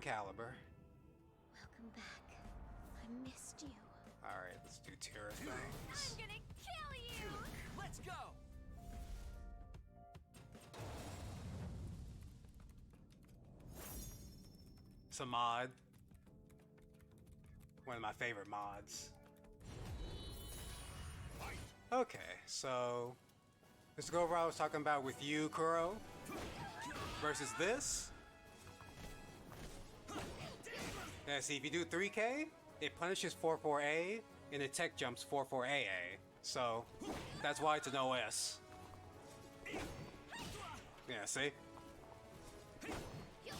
caliber. Welcome back. I missed you. Alright, let's do Tira things. I'm gonna kill you! Let's go! It's a mod. One of my favorite mods. Okay, so let's go over what I was talking about with you, Kuro. Versus this. Yeah, see, if you do 3K, it punishes 4-4A, and it tech jumps 4-4AA. So, that's why it's an OS. Yeah, see?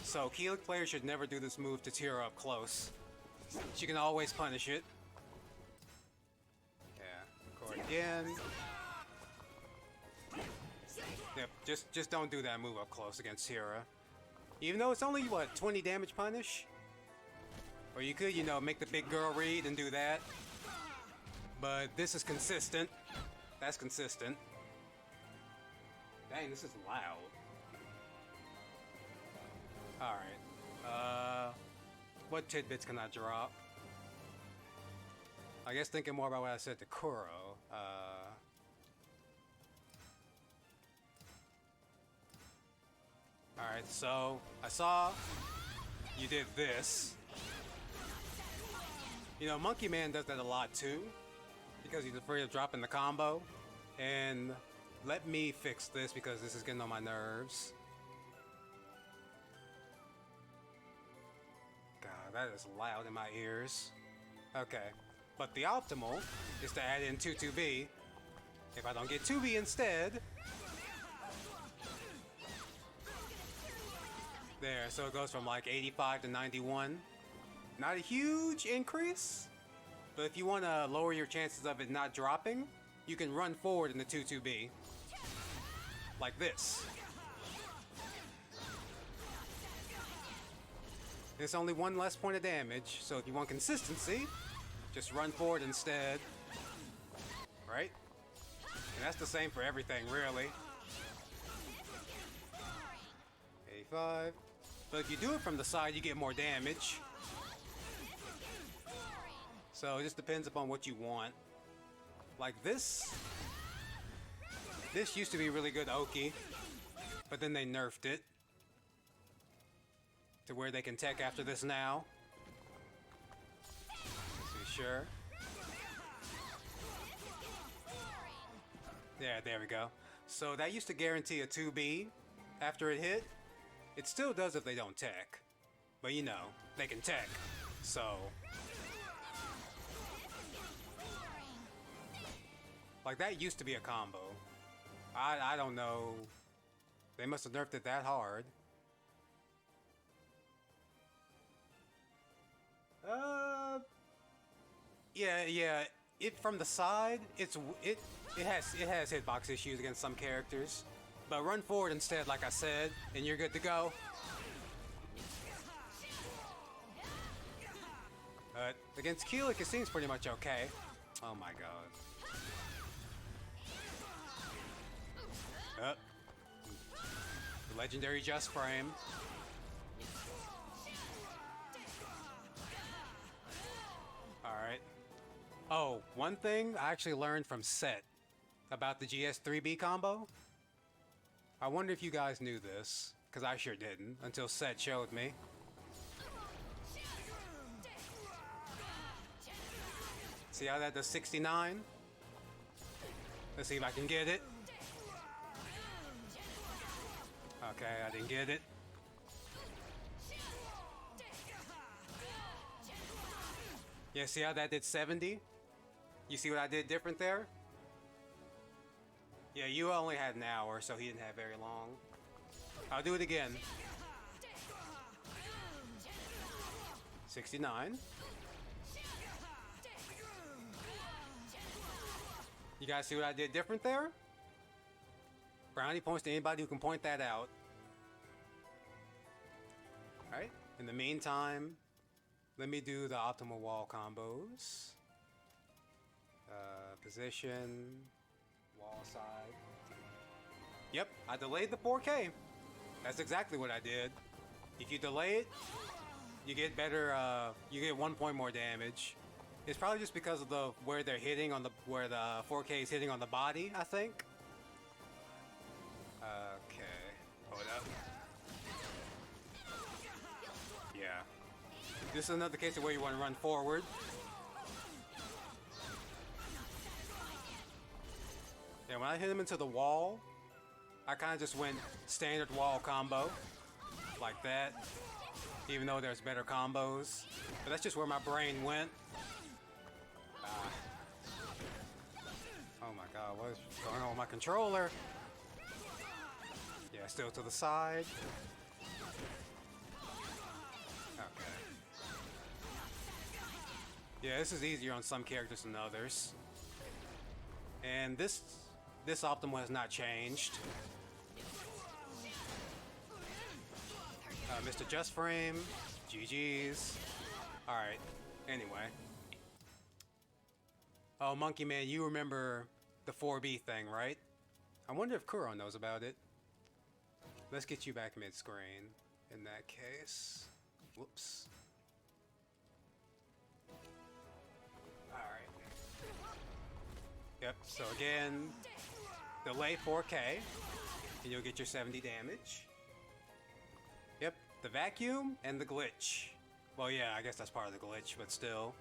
So, Keelik players should never do this move to Tira up close. She can always punish it. Yeah, record again. Yep, just don't do that move up close against Tira. Even though it's only, what, 20 damage punish? Or you could, you know, make the big girl read and do that. But this is consistent. That's consistent. Dang, this is loud. Alright. What tidbits can I drop? I guess thinking more about what I said to Kuro. Alright, so I saw you did this. You know, Monkey Man does that a lot too, because he's afraid of dropping the combo. And let me fix this because this is getting on my nerves. God, that is loud in my ears. Okay, but the optimal is to add in 2-2B. If I don't get 2B instead... There, so it goes from like 85 to 91. Not a huge increase, but if you want to lower your chances of it not dropping, you can run forward in the 2-2B. Like this. It's only one less point of damage, so if you want consistency, just run forward instead. Right? And that's the same for everything, really. 85. But if you do it from the side, you get more damage. So it just depends upon what you want. Like this. This used to be really good Oki, but then they nerfed it to where they can tech after this now. Let's be sure. Yeah, there we go. So that used to guarantee a 2B after it hit. It still does if they don't tech. But you know, they can tech. So... Like, that used to be a combo. I don't know. They must have nerfed it that hard. Yeah. It from the side, it has hitbox issues against some characters. But run forward instead, like I said, and you're good to go. But against Keelik, it seems pretty much okay. Oh my god. The legendary just frame. Alright. Oh, one thing I actually learned from Set about the GS3B combo. I wonder if you guys knew this, because I sure didn't, until Set showed me. See how that does 69? Let's see if I can get it. Okay, I didn't get it. Yeah, see how that did 70? You see what I did different there? Yeah, you only had an hour, so he didn't have very long. I'll do it again. 69. You guys see what I did different there? Brownie points to anybody who can point that out. Alright, in the meantime, let me do the optimal wall combos. Position, wall side. Yep, I delayed the 4K. That's exactly what I did. If you delay it, you get better, you get 1 point more damage. It's probably just because of the where they're hitting on the where the 4K is hitting on the body, I think. Okay, hold up. Yeah, this is another case of where you want to run forward. Yeah, when I hit him into the wall, I kind of just went standard wall combo, like that. Even though there's better combos, but that's just where my brain went. Oh my god, what is going on with my controller? Yeah, still to the side. Okay. Yeah, this is easier on some characters than others. And this optimal has not changed. Mr. Just Frame, GG's. Alright, anyway. Oh, Monkey Man, you remember the 4B thing, right? I wonder if Kuro knows about it. Let's get you back mid-screen in that case. Whoops. Alright. Yep, so again, delay 4K, and you'll get your 70 damage. Yep, the vacuum and the glitch. Well, yeah, I guess that's part of the glitch, but still.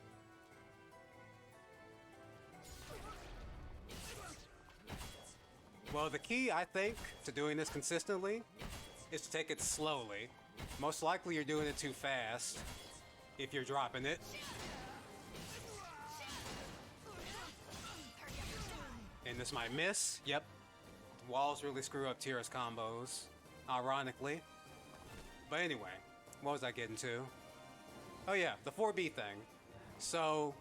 Well, the key, I think, to doing this consistently is to take it slowly. Most likely you're doing it too fast if you're dropping it. And this might miss. Yep. Walls really screw up Tira's combos, ironically. But anyway, what was I getting to? Oh yeah, the 4B thing. So,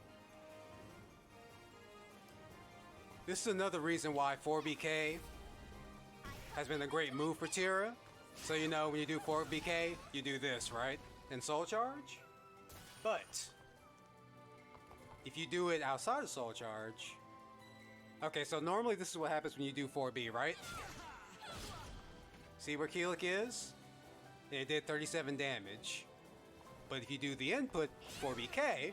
this is another reason why 4BK has been a great move for Tira. So you know, when you do 4BK, you do this, right? In Soul Charge. But if you do it outside of Soul Charge... Okay, so normally this is what happens when you do 4B, right? See where Keelik is? And it did 37 damage. But if you do the input 4BK,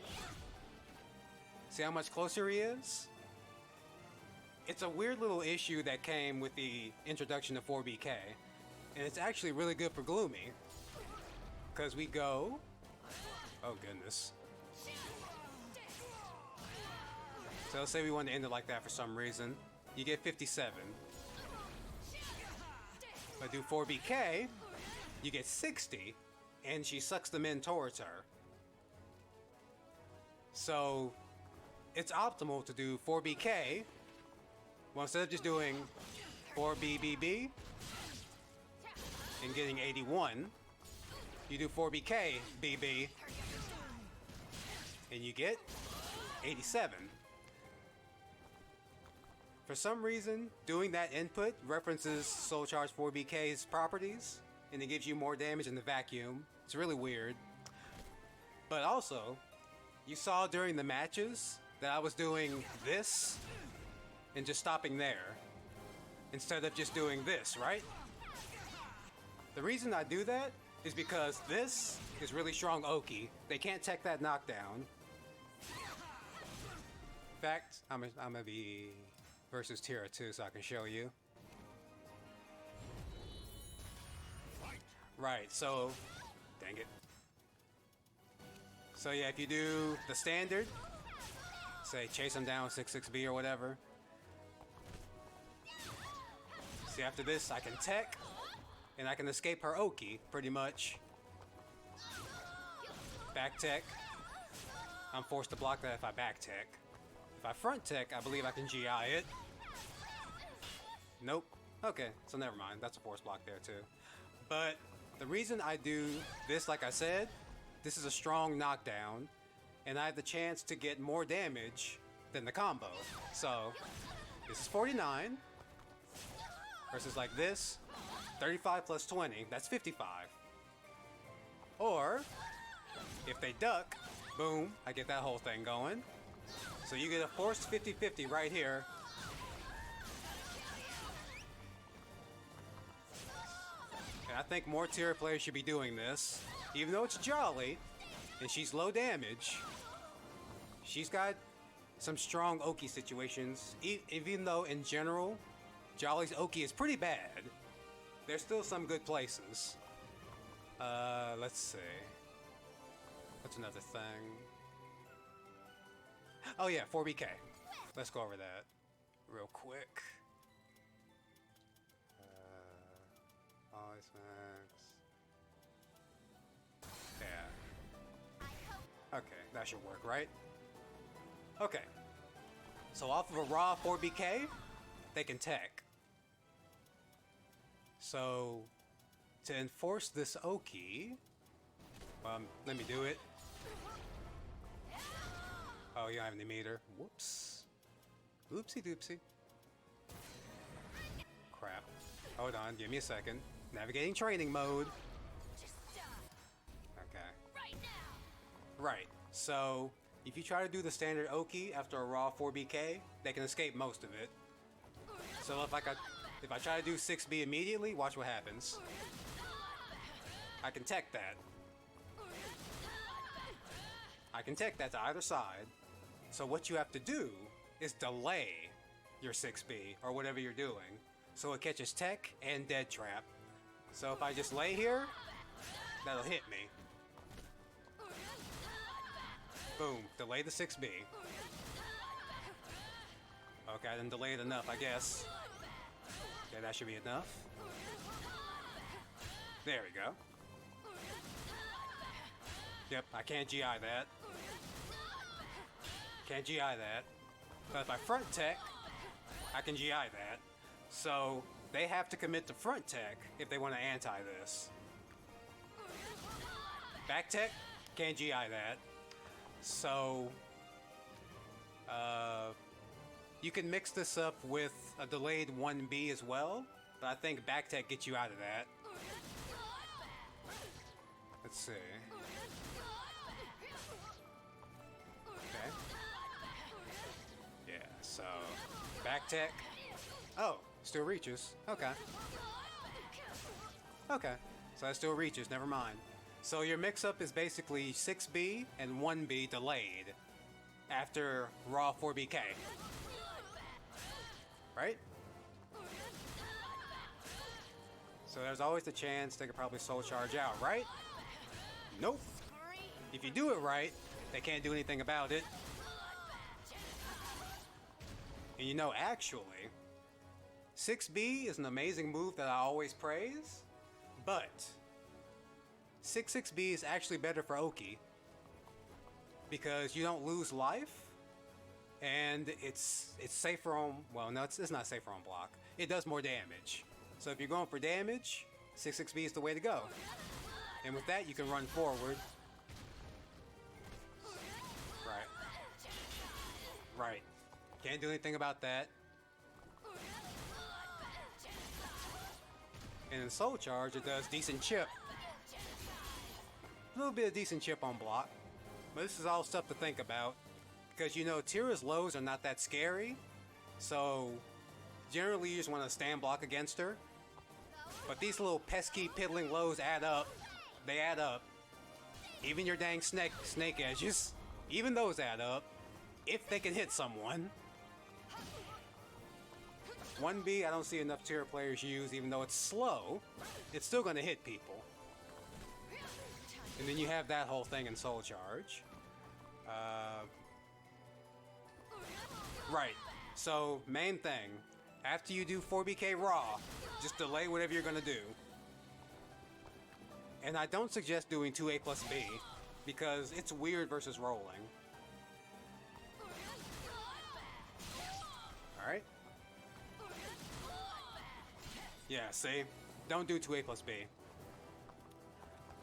see how much closer he is? It's a weird little issue that came with the introduction of 4BK. And it's actually really good for Gloomy. Because we go... Oh goodness. So let's say we want to end it like that for some reason. You get 57. But do 4BK, you get 60, and she sucks them in towards her. So it's optimal to do 4BK. Well, instead of just doing 4BBB and getting 81, you do 4BK BB and you get 87. For some reason, doing that input references Soul Charge 4BK's properties, and it gives you more damage in the vacuum. It's really weird. But also, you saw during the matches that I was doing this and just stopping there, instead of just doing this, right? The reason I do that is because this is really strong Oki. They can't tech that knockdown. In fact, I'm gonna be versus Tira too, so I can show you. Right, so, dang it. So yeah, if you do the standard, say chase him down with 6-6B or whatever. See, after this, I can tech, and I can escape her Oki, pretty much. Back tech. I'm forced to block that if I back tech. If I front tech, I believe I can GI it. Nope. Okay, so never mind. That's a force block there too. But the reason I do this, like I said, this is a strong knockdown, and I have the chance to get more damage than the combo. So, this is 49, versus like this, 35 plus 20, that's 55. Or, if they duck, boom, I get that whole thing going. So you get a forced 50-50 right here. And I think more Tira players should be doing this. Even though it's jolly, and she's low damage, she's got some strong Oki situations. Even though in general, Jolly's Oki is pretty bad, there's still some good places. Let's see. What's another thing? Oh yeah, 4BK. Let's go over that real quick. Ice Max. Yeah. Okay, that should work, right? Okay. So off of a raw 4BK, they can tech. So to enforce this Oki, let me do it. Oh, you don't have any meter. Whoops. Oopsie doopsie. Crap. Hold on, give me a second. Navigating training mode. Okay. Right. So, if you try to do the standard Oki after a raw 4BK, they can escape most of it. So if I try to do 6B immediately, watch what happens. I can tech that. I can tech that to either side. So what you have to do is delay your 6B or whatever you're doing, so it catches tech and dead trap. So if I just lay here, that'll hit me. Boom, delay the 6B. Okay, I didn't delay it enough, I guess. Okay, that should be enough. There we go. Yep, I can't GI that. Can't GI that. But if I front tech, I can GI that. So they have to commit to front tech if they want to anti this. Back tech, can't GI that. So you can mix this up with a delayed 1B as well, but I think back tech gets you out of that. Let's see. Okay. Yeah, so back tech. Oh, still reaches. Okay. Okay, so that still reaches, never mind. So your mix-up is basically 6B and 1B delayed after raw 4BK. Right? So there's always the chance they could probably soul charge out, right? Nope. If you do it right, they can't do anything about it. And you know, actually, 6B is an amazing move that I always praise, but 6-6B is actually better for Oki because you don't lose life, and it's safer on, well, no, it's not safer on block. It does more damage. So if you're going for damage, 6-6B is the way to go. And with that, you can run forward. Right. Right. Can't do anything about that. And in Soul Charge, it does decent chip. A little bit of decent chip on block. But this is all stuff to think about. Because, you know, Tira's lows are not that scary. So, generally you just want to stand block against her. But these little pesky, piddling lows add up. They add up. Even your dang snake edges. Even those add up. If they can hit someone. 1B, I don't see enough Tira players use, even though it's slow. It's still going to hit people. And then you have that whole thing in Soul Charge. Right. So, main thing. After you do 4BK Raw, just delay whatever you're going to do. And I don't suggest doing 2A plus B, because it's weird versus rolling. Alright. Yeah, see? Don't do 2A plus B.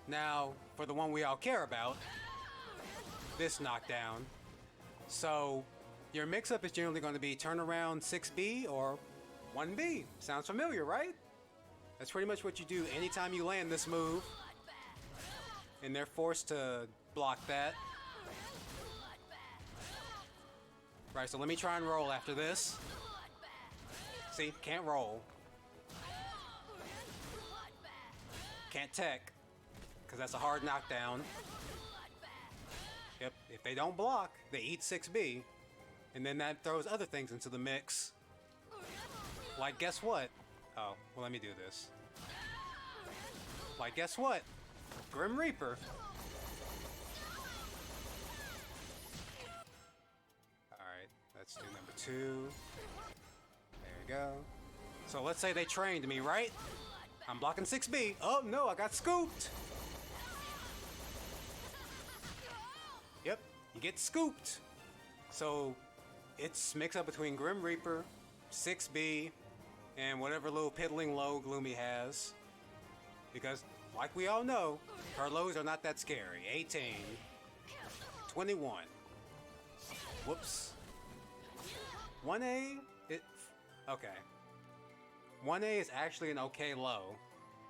Now, for the one we all care about, this knockdown. So, your mix-up is generally going to be turnaround 6B or 1B. Sounds familiar, right? That's pretty much what you do anytime you land this move. And they're forced to block that. Right, so let me try and roll after this. See, can't roll. Can't tech, because that's a hard knockdown. they don't block, they eat 6B. And then that throws other things into the mix. Like, guess what? Oh, well, let me do this. Like, guess what? Grim Reaper. Alright, let's do number 2. There we go. So let's say they trained me, right? I'm blocking 6B. Oh, no, I got scooped. Yep, you get scooped. So it's mixed up between Grim Reaper, 6B, and whatever little piddling low Gloomy has. Because, like we all know, her lows are not that scary. 18. 21. Whoops. 1A? Okay. 1A is actually an okay low.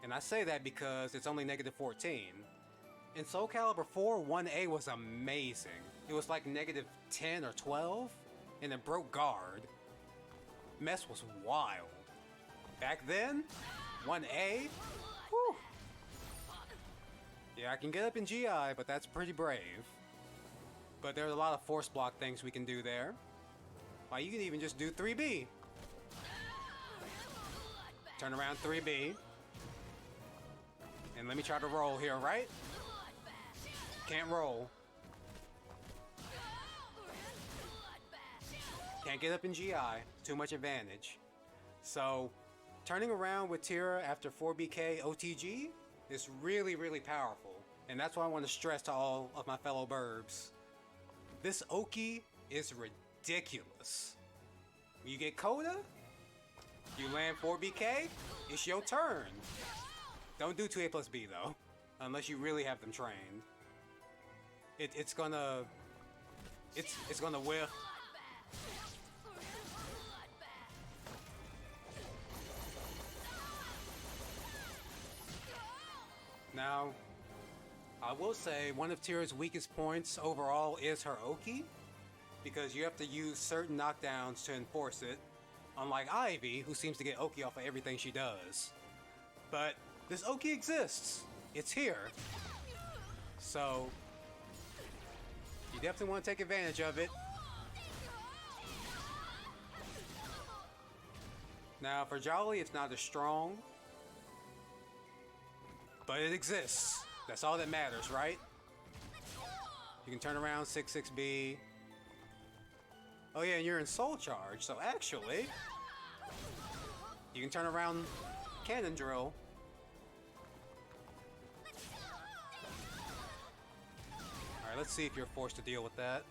And I say that because it's only negative 14. In Soul Calibur 4, 1A was amazing. It was like negative 10 or 12, and it broke guard. Mess was wild. Back then, 1A? Whew. Yeah, I can get up in GI, but that's pretty brave. But there's a lot of force block things we can do there. Like, you can even just do 3B. Turn around 3B. And let me try to roll here, right? Can't roll. Can't get up in GI. Too much advantage. So, turning around with Tira after 4BK OTG is really, really powerful. And that's why I want to stress to all of my fellow burbs. This Oki is ridiculous. You get Coda, you land 4BK, it's your turn. Don't do 2A plus B though, unless you really have them trained. It's gonna whiff. Now, I will say one of Tira's weakest points overall is her Oki, because you have to use certain knockdowns to enforce it, unlike Ivy, who seems to get Oki off of everything she does. But this Oki exists. It's here. So, you definitely want to take advantage of it. Now, for Jolly, it's not as strong, but it exists. That's all that matters, right? You can turn around 6-6B. Oh yeah, and you're in Soul Charge, so actually, you can turn around Cannon Drill. Alright, let's see if you're forced to deal with that.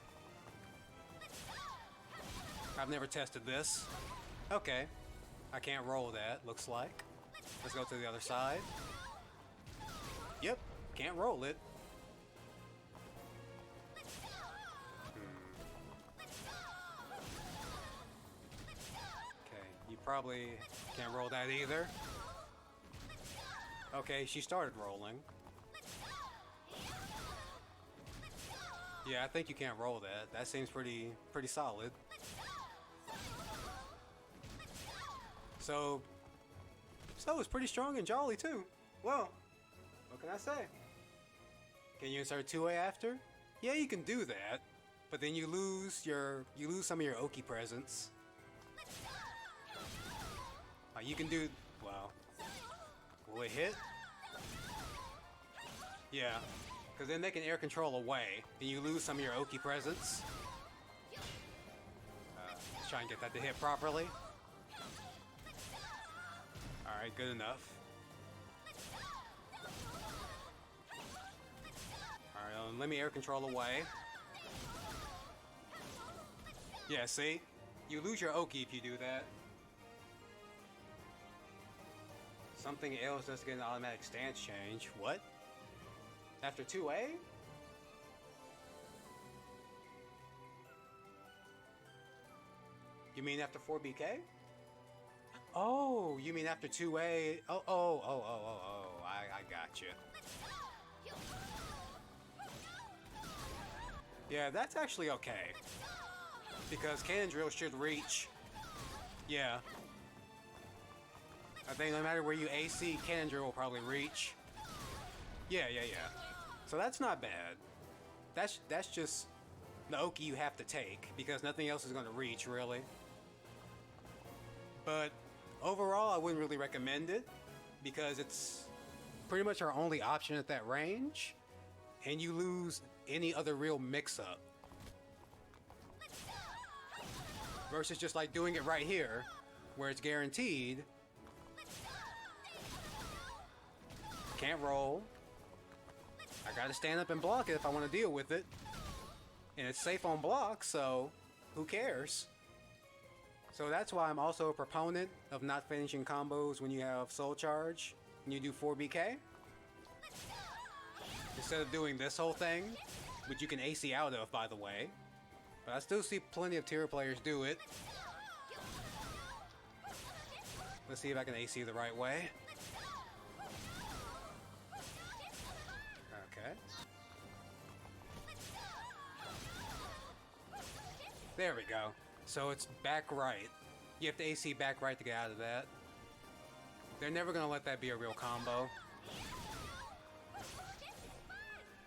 I've never tested this. Okay. I can't roll that, looks like. Let's go to the other side. Yep, can't roll it. Okay, you probably can't roll that either. Okay, she started rolling. Yeah, I think you can't roll that. That seems pretty solid. So it's pretty strong and Jolly too. Well, what can I say? Can you insert 2A after? Yeah, you can do that, but then you lose some of your Oki presence. You can do, well, will it hit? Yeah, because then they can air control away, and you lose some of your Oki presence. Let's try and get that to hit properly. Alright, good enough. Alright, let me air control away. Yeah, see? You lose your Oki if you do that. Something else does get an automatic stance change. What? After 2A? You mean after 4BK? Oh, you mean after 2A? Oh. I got you. Yeah, that's actually okay. Because Cannon Drill should reach. Yeah. I think no matter where you AC, Cannon Drill will probably reach. Yeah. So that's not bad. That's just the Oki you have to take, because nothing else is going to reach, really. But overall, I wouldn't really recommend it, because it's pretty much our only option at that range, and you lose any other real mix-up. Versus just like doing it right here, where it's guaranteed. Can't roll. I gotta stand up and block it if I want to deal with it. And it's safe on block, so who cares? So that's why I'm also a proponent of not finishing combos when you have soul charge and you do 4BK. Instead of doing this whole thing, which you can AC out of, by the way. But I still see plenty of Tira players do it. Let's see if I can AC the right way. Okay. There we go. So it's back right. You have to AC back right to get out of that. They're never gonna let that be a real combo.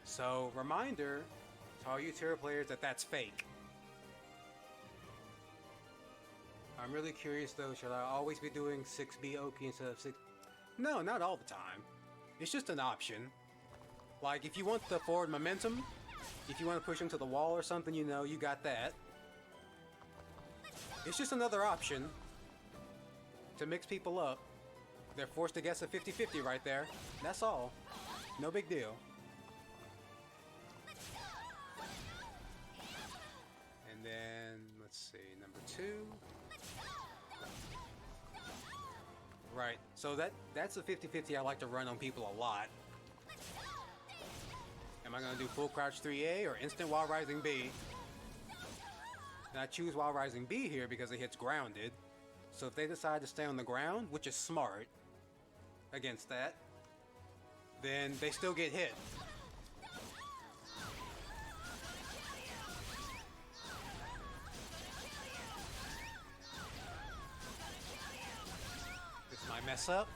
So, reminder to all you Tira players that that's fake. I'm really curious though, should I always be doing 6B Oki instead of 6? No, not all the time. It's just an option. Like, if you want the forward momentum, if you want to push them to the wall or something, you know, you got that. It's just another option to mix people up. They're forced to guess a 50-50 right there. That's all. No big deal. And then, let's see, number 2. Right, so that's a 50-50 I like to run on people a lot. Am I going to do full crouch 3A or instant while rising B? And I choose while rising B here because it hits grounded. So if they decide to stay on the ground, which is smart against that, then they still get hit. This might mess up.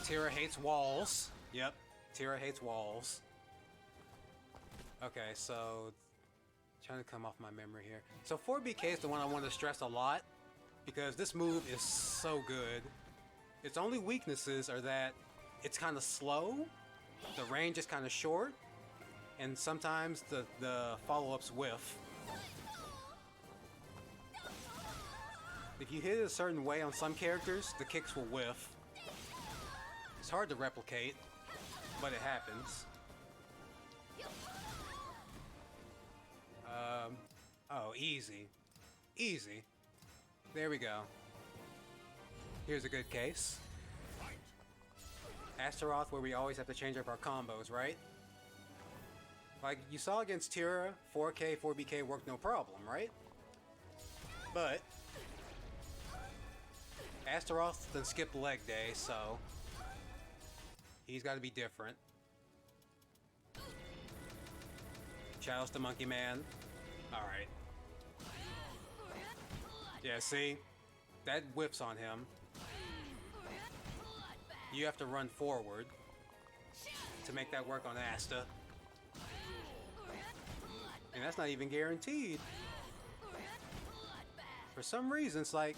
Tira hates walls. Yep, Tira hates walls. Okay, so trying to come off my memory here. So 4BK is the one I want to stress a lot because this move is so good. Its only weaknesses are that it's kind of slow, the range is kind of short, and sometimes the follow-ups whiff. If you hit it a certain way on some characters, the kicks will whiff. It's hard to replicate, but it happens. Oh, easy. Easy. There we go. Here's a good case. Astaroth, where we always have to change up our combos, right? Like you saw against Tira, 4K, 4BK worked no problem, right? But Astaroth then skipped leg day, so he's got to be different. Chalice the Monkey Man. Alright. Yeah, see? That whips on him. You have to run forward to make that work on Asta. And that's not even guaranteed. For some reason, it's like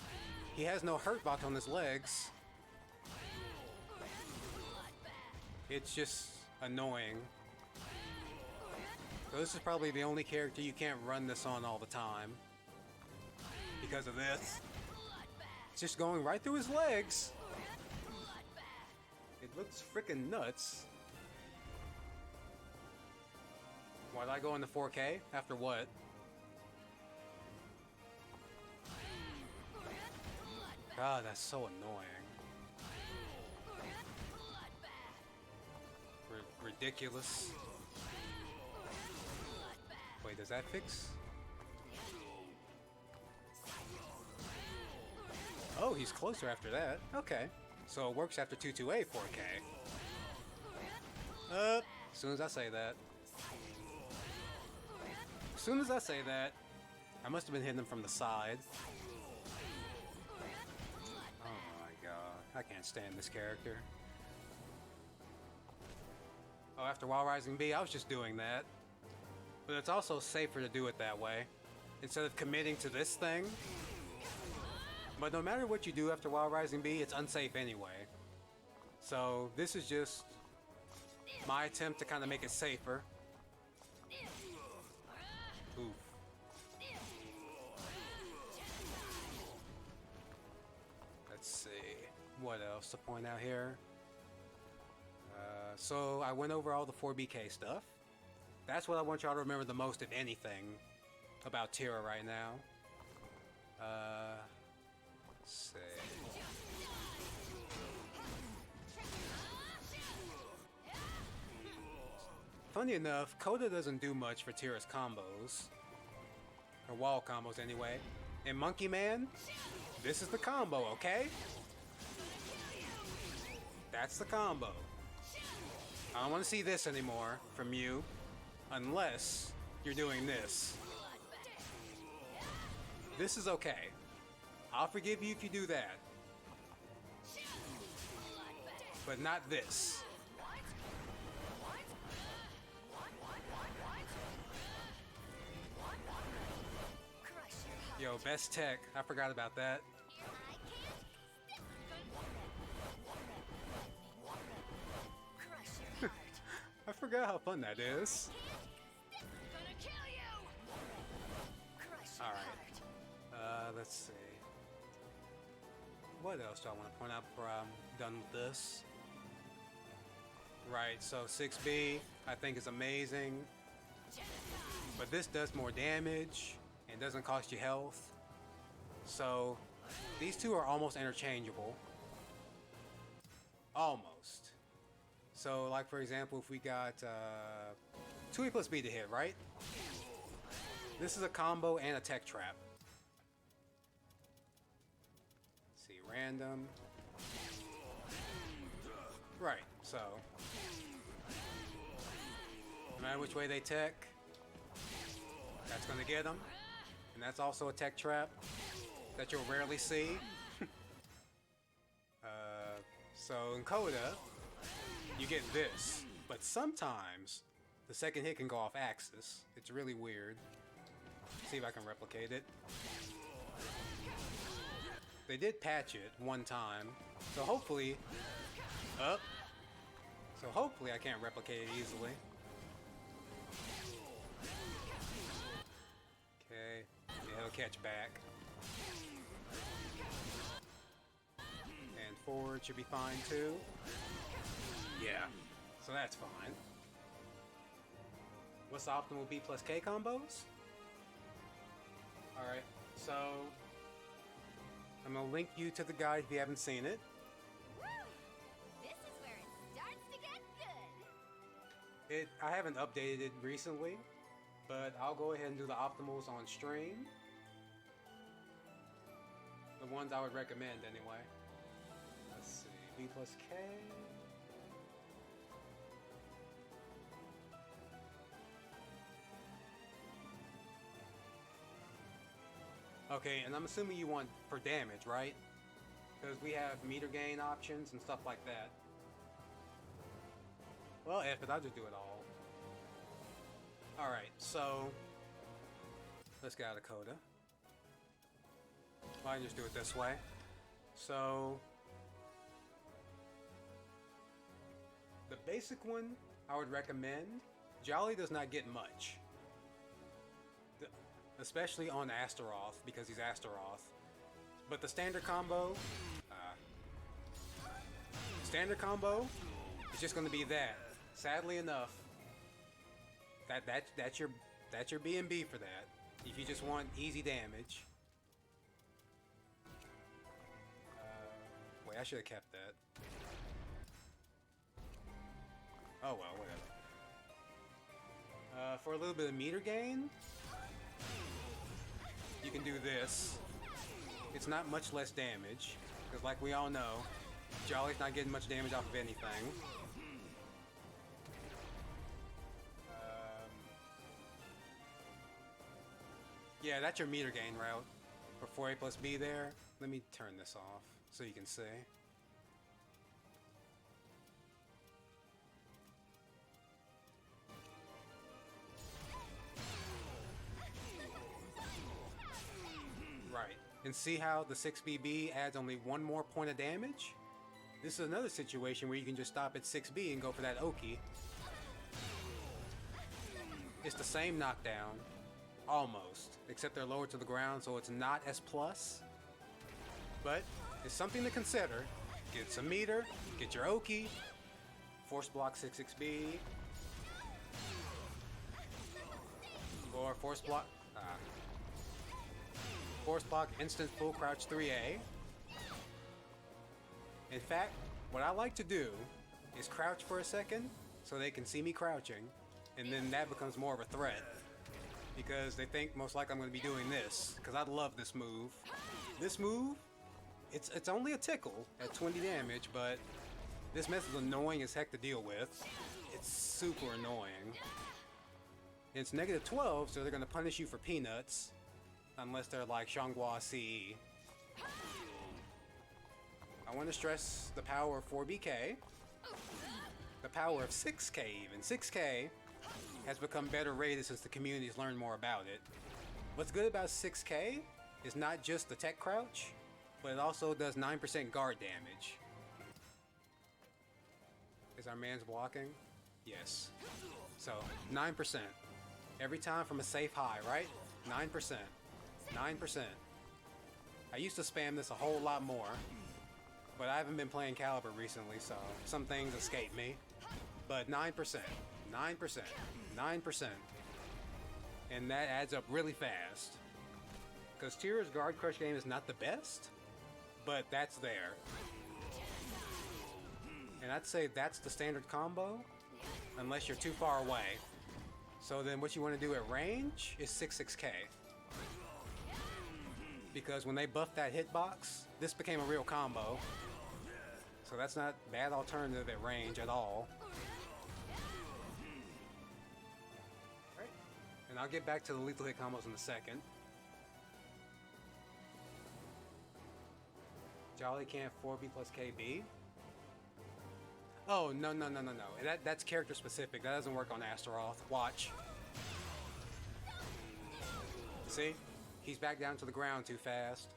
he has no hurt box on his legs. It's just annoying. So this is probably the only character you can't run this on all the time. Because of this. It's just going right through his legs. It looks freaking nuts. Why'd I go into 4K? After what? God, that's so annoying. Ridiculous. Wait, does that fix? Oh, he's closer after that. Okay. So it works after 2-2A 4K. As soon as I say that. As soon as I say that, I must have been hitting him from the side. Oh my god. I can't stand this character. Oh, after While Rising B, I was just doing that. But it's also safer to do it that way, instead of committing to this thing. But no matter what you do after Wild Rising B, it's unsafe anyway. So this is just my attempt to kind of make it safer. Oof. Let's see, what else to point out here? So I went over all the 4BK stuff. That's what I want y'all to remember the most, if anything, about Tira right now. Let's see. Funny enough, Coda doesn't do much for Tira's combos. Or wall combos anyway. And Monkey Man, this is the combo, okay? That's the combo. I don't want to see this anymore from you, unless you're doing this. This is okay. I'll forgive you if you do that. But not this. Yo, best tech. I forgot about that. I forgot how fun that is. Alright. Let's see. What else do I want to point out before I'm done with this? Right, so 6B I think is amazing. But this does more damage and doesn't cost you health. So these two are almost interchangeable. Almost. So like for example, if we got 2A plus B to hit, right? This is a combo and a tech trap. Let's see, random. Right, so no matter which way they tech, that's gonna get them. And that's also a tech trap that you'll rarely see. So in Coda, you get this, but sometimes the second hit can go off axis. It's really weird. See if I can replicate it. They did patch it one time, so hopefully, I can't replicate it easily. Okay, yeah, it'll catch back. And forward should be fine too. Yeah, so that's fine. What's the optimal B plus K combos? Alright, so I'm gonna link you to the guide if you haven't seen it. Woo! This is where it starts to get good. I haven't updated it recently, but I'll go ahead and do the optimals on stream. The ones I would recommend anyway. Let's see, B plus K. Okay, and I'm assuming you want for damage, right? Because we have meter gain options and stuff like that. Well, F it, I'll just do it all. Alright, so let's get out of Coda. Well, I can just do it this way. So the basic one I would recommend. Jolly does not get much. Especially on Astaroth, because he's Astaroth. But the standard combo is just going to be that. Sadly enough, that's your B&B for that. If you just want easy damage. Wait, I should have kept that. Oh well, whatever. For a little bit of meter gain, you can do this. It's not much less damage, because like we all know, Jolly's not getting much damage off of anything. Yeah, that's your meter gain route for 4A plus B there. Let me turn this off so you can see. And see how the 6BB adds only one more point of damage? This is another situation where you can just stop at 6B and go for that Oki. It's the same knockdown, almost, except they're lower to the ground, so it's not S+. But it's something to consider. Get some meter, get your Oki, force block 6B, or force block instant full crouch 3A. In fact, what I like to do is crouch for a second so they can see me crouching, and then that becomes more of a threat because they think most likely I'm going to be doing this, because I love this move. This move, it's only a tickle at 20 damage, but this mess is annoying as heck to deal with. It's super annoying. It's -12, so they're going to punish you for peanuts, unless they're like Xianghua CE. I want to stress the power of 4BK, the power of 6K even. 6K has become better rated since the community's learned more about it. What's good about 6K is not just the tech crouch, but it also does 9% guard damage. Is our man's blocking? Yes. So, 9%. Every time from a safe high, right? 9%. 9%. I used to spam this a whole lot more, but I haven't been playing Caliber recently, so some things escape me. But 9%, 9%, 9%. And that adds up really fast. Because Tira's guard crush game is not the best, but that's there. And I'd say that's the standard combo, unless you're too far away. So then what you want to do at range is 6K. Because when they buffed that hitbox, this became a real combo. So that's not a bad alternative at range at all. Right. And I'll get back to the lethal hit combos in a second. Jolly can't 4B plus KB? Oh, no. That's character specific. That doesn't work on Astaroth. Watch. See? He's back down to the ground too fast.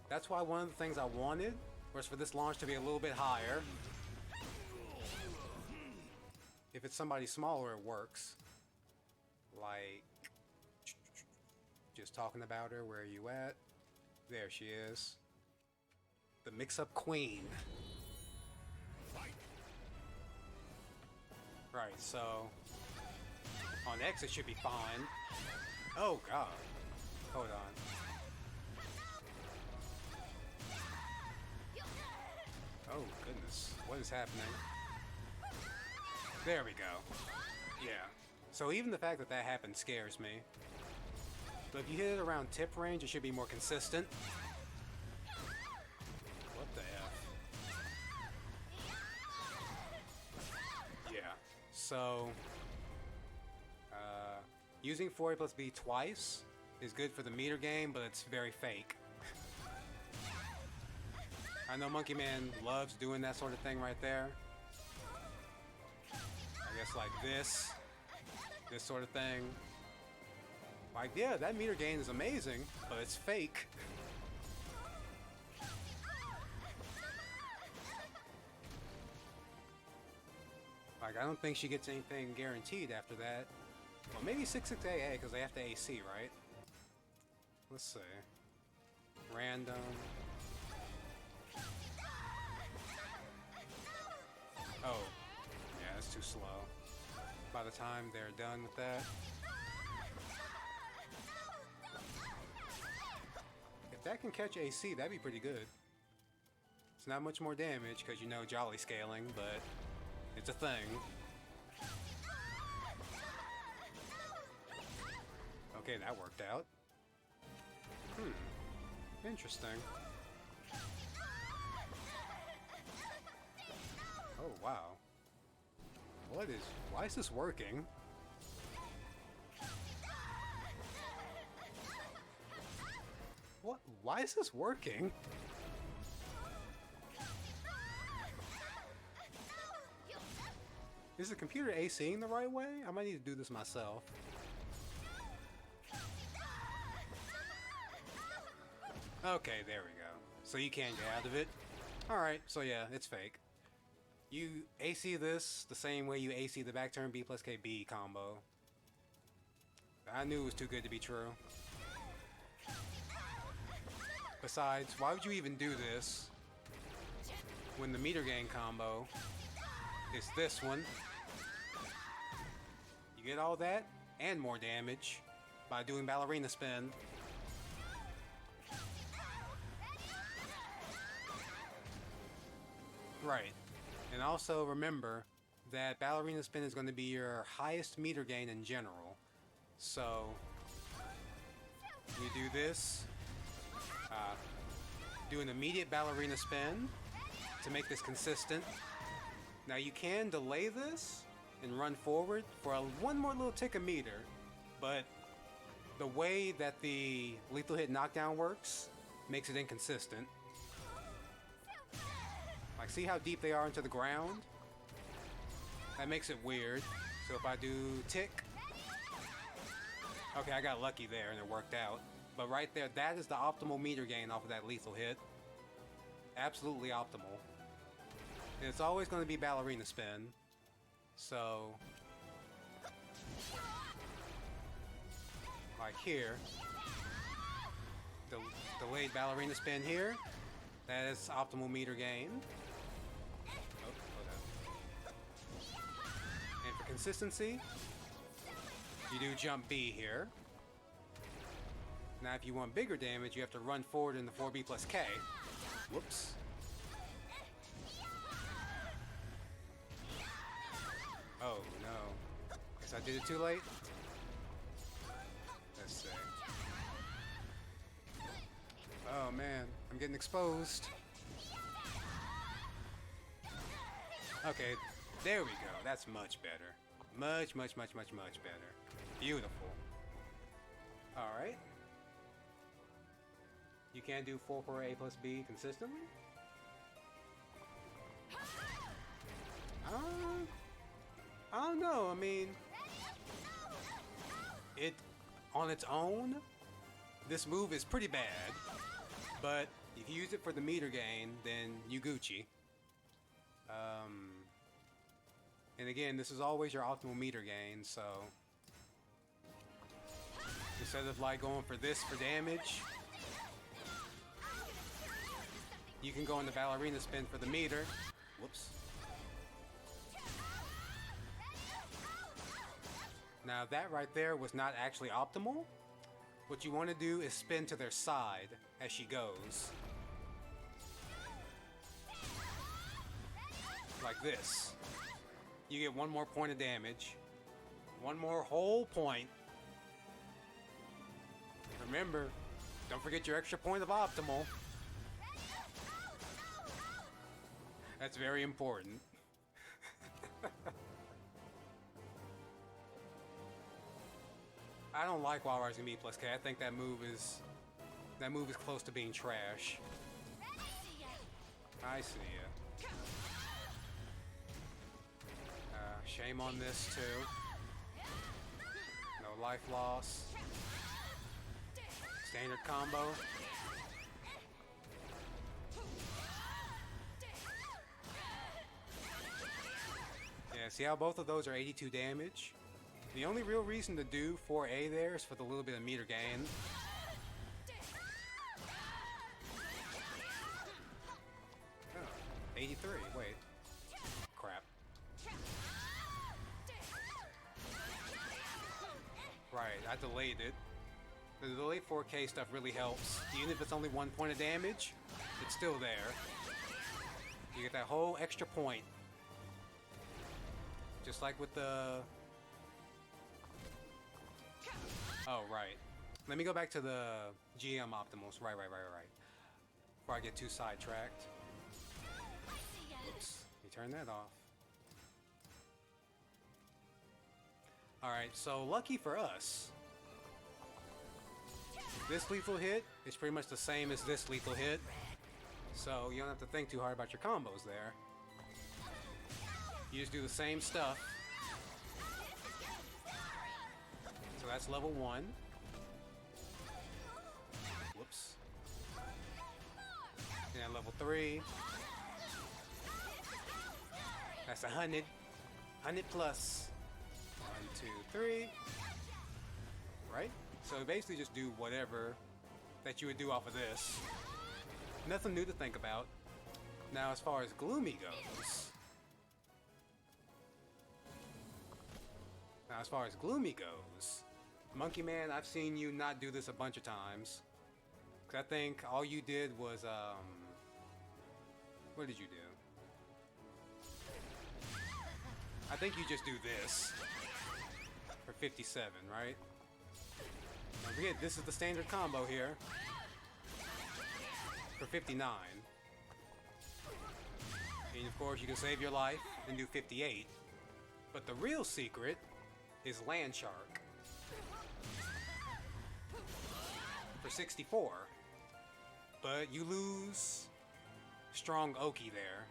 That's why one of the things I wanted was for this launch to be a little bit higher. If it's somebody smaller, it works. Like, just talking about her, where are you at? There she is. The mix-up queen. Right, so on X it should be fine. Oh god. Hold on. Oh goodness, what is happening? There we go. Yeah. So even the fact that that happened scares me. But if you hit it around tip range, it should be more consistent. What the F? Yeah. So, using 4A plus B twice is good for the meter game, but it's very fake. I know Monkey Man loves doing that sort of thing right there. I guess like this sort of thing. Like, yeah, that meter gain is amazing, but it's fake. Like, I don't think she gets anything guaranteed after that. Well, maybe 6-6AA, because they have to AC, right? Let's see. Random. Oh. Yeah, that's too slow. By the time they're done with that. If that can catch AC, that'd be pretty good. It's not much more damage, because you know Jolly scaling, but it's a thing. Okay, that worked out. Interesting. Oh, wow. Why is this working? What? Why is this working? Is the computer ACing the right way? I might need to do this myself. Okay, there we go. So you can't get out of it. Alright, so yeah, it's fake. You AC this the same way you AC the back turn B plus KB combo. I knew it was too good to be true. Besides, why would you even do this when the meter gain combo is this one? You get all that and more damage by doing ballerina spin. Right. And also remember that ballerina spin is going to be your highest meter gain in general. So you do this, do an immediate ballerina spin to make this consistent. Now you can delay this and run forward for one more little tick of meter, but the way that the lethal hit knockdown works makes it inconsistent. Like, see how deep they are into the ground? That makes it weird. So if I do tick, okay, I got lucky there and it worked out. But right there, that is the optimal meter gain off of that lethal hit. Absolutely optimal. And it's always going to be ballerina spin. So, like here, delayed ballerina spin here. That is optimal meter gain. Oh, hold on. And for consistency, you do jump B here. Now if you want bigger damage, you have to run forward in the 4B plus K. Whoops. Oh no. Guess I did it too late? Let's see. Oh man, I'm getting exposed. Okay, there we go. That's much better. Much better. Beautiful. Alright. You can't do 4-4 A plus B consistently? I don't know. I mean, it on its own, this move is pretty bad. But if you use it for the meter gain, then you Gucci. And again, this is always your optimal meter gain, so instead of like going for this for damage, you can go into ballerina spin for the meter. Whoops. Now that right there was not actually optimal. What you want to do is spin to their side as she goes. Like this. You get one more point of damage. One more whole point. Remember, don't forget your extra point of optimal. That's very important. I don't like Wild Rising B plus K. I think that move is close to being trash. I see ya. Shame on this too. No life loss. Standard combo. Yeah, see how both of those are 82 damage? The only real reason to do 4A there is for the little bit of meter gain. Oh, 83, wait. Crap. Right, I delayed it. The delayed 4K stuff really helps. Even if it's only 1 point of damage, it's still there. You get that whole extra point. Just like with the... Oh, right. Let me go back to the GM optimals. Right. Before I get too sidetracked. Oops. Let me turn that off. Alright, so lucky for us, this lethal hit is pretty much the same as this lethal hit. So you don't have to think too hard about your combos there. You just do the same stuff. So that's level 1. Whoops. And at level 3, that's 100. 100 plus. 1, 2, 3. Right? So basically just do whatever that you would do off of this. Nothing new to think about. Now as far as Gloomy goes... Monkey Man, I've seen you not do this a bunch of times. Cause I think all you did was, what did you do? I think you just do this. For 57, right? Don't forget, this is the standard combo here. For 59. And of course, you can save your life and do 58. But the real secret is Land Shark. For 64. But you lose strong Oki there.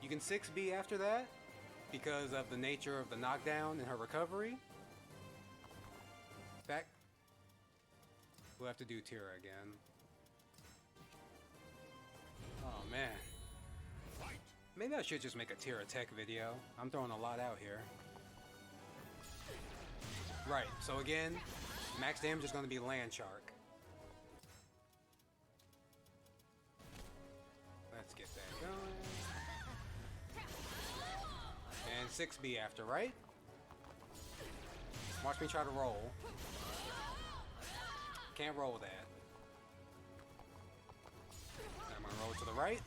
You can 6B after that because of the nature of the knockdown and her recovery. Back. We'll have to do Tira again. Oh man. Maybe I should just make a Tira Tech video. I'm throwing a lot out here. Right, so again, max damage is going to be Land Shark. Let's get that going. And 6B after, right? Watch me try to roll. Can't roll that. I'm going to roll to the right.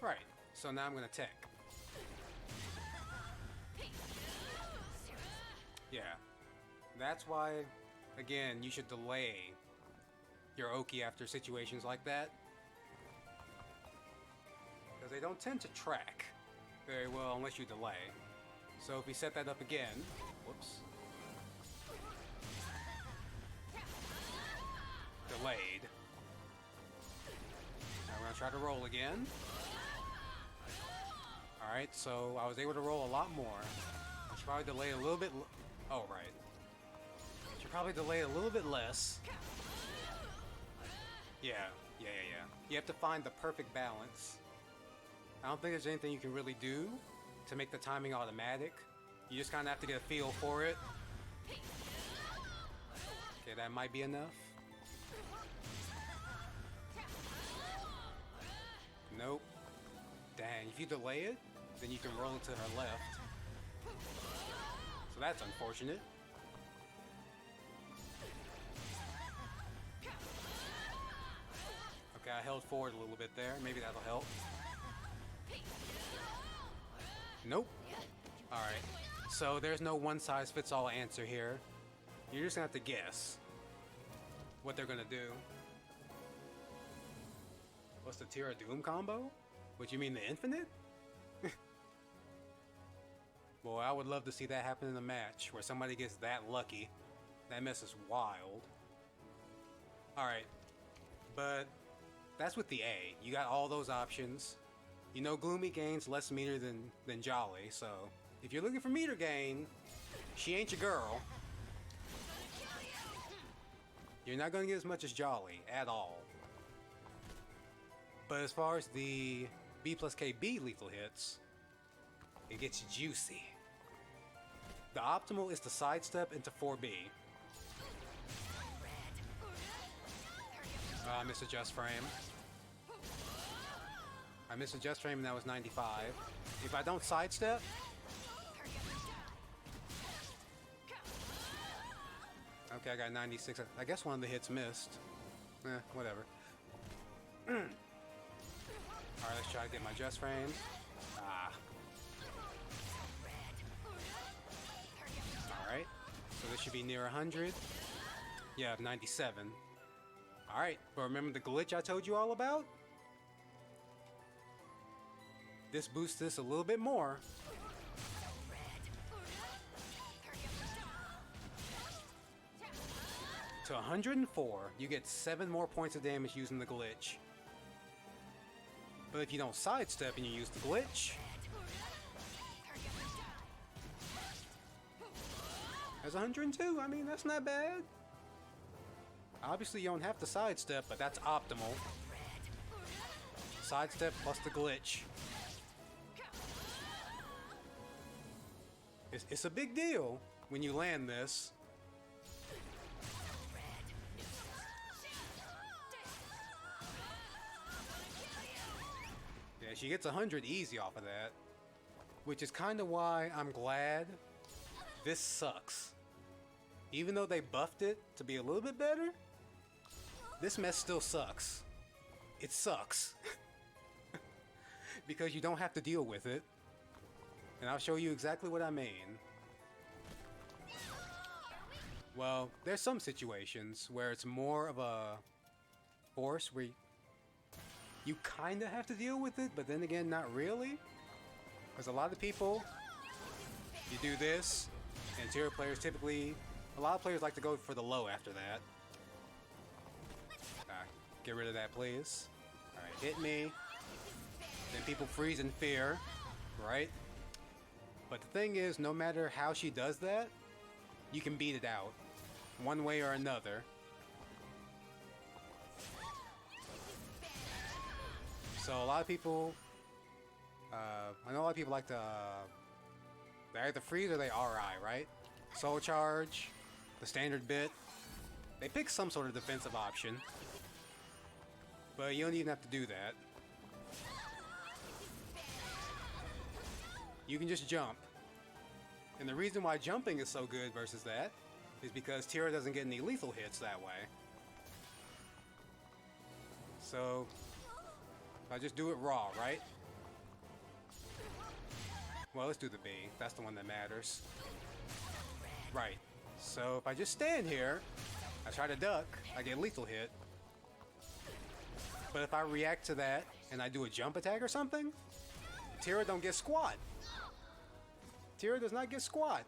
Right, so now I'm going to tech. Yeah, that's why, again, you should delay your Oki after situations like that. Because they don't tend to track very well unless you delay. So if we set that up again, whoops. Delayed. Now we're gonna try to roll again. Alright, so I was able to roll a lot more. I should probably delay a little bit. Oh, right. Should probably delay a little bit less. Yeah. You have to find the perfect balance. I don't think there's anything you can really do to make the timing automatic. You just kind of have to get a feel for it. Okay, that might be enough. Nope. Dang, if you delay it, then you can roll it to her left. So that's unfortunate. Okay, I held forward a little bit there. Maybe that'll help. Nope. Alright. So there's no one-size-fits-all answer here. You're just gonna have to guess what they're gonna do. What's the Tira Doom combo? What, you mean the infinite? Boy, I would love to see that happen in a match where somebody gets that lucky. That mess is wild. Alright. But that's with the A. You got all those options. You know Gloomy gains less meter than Jolly, so if you're looking for meter gain, she ain't your girl. You're not gonna get as much as Jolly at all. But as far as the B plus KB lethal hits, it gets juicy. The optimal is to sidestep into 4B. I missed a just frame. I missed a just frame and that was 95. If I don't sidestep... Okay, I got 96. I guess one of the hits missed. Whatever. Alright, let's try to get my just frame. Alright, so this should be near 100. Yeah, 97. Alright, but remember the glitch I told you all about? This boosts this a little bit more. To 104, you get 7 more points of damage using the glitch. But if you don't sidestep and you use the glitch, that's 102. I mean, that's not bad. Obviously, you don't have to sidestep, but that's optimal. Sidestep plus the glitch. It's a big deal when you land this. Yeah, she gets 100 easy off of that. Which is kind of why I'm glad this sucks. Even though they buffed it to be a little bit better, this mess still sucks. It sucks. Because you don't have to deal with it. And I'll show you exactly what I mean. Well, there's some situations where it's more of a force where you kind of have to deal with it, but then again, not really. Because a lot of people, you do this, and Tira players typically, a lot of players like to go for the low after that. Get rid of that, please. Alright, hit me. Then people freeze in fear, right? But the thing is, no matter how she does that, you can beat it out. One way or another. So a lot of people, I know a lot of people like to, they either freeze or they RI, right? Soul Charge, the standard bit. They pick some sort of defensive option. But you don't even have to do that. You can just jump. And the reason why jumping is so good versus that is because Tira doesn't get any lethal hits that way. So, if I just do it raw, right? Well, let's do the B. That's the one that matters. Right. So, if I just stand here, I try to duck, I get lethal hit. But if I react to that and I do a jump attack or something, Tira don't get squat. Tira does not get squat.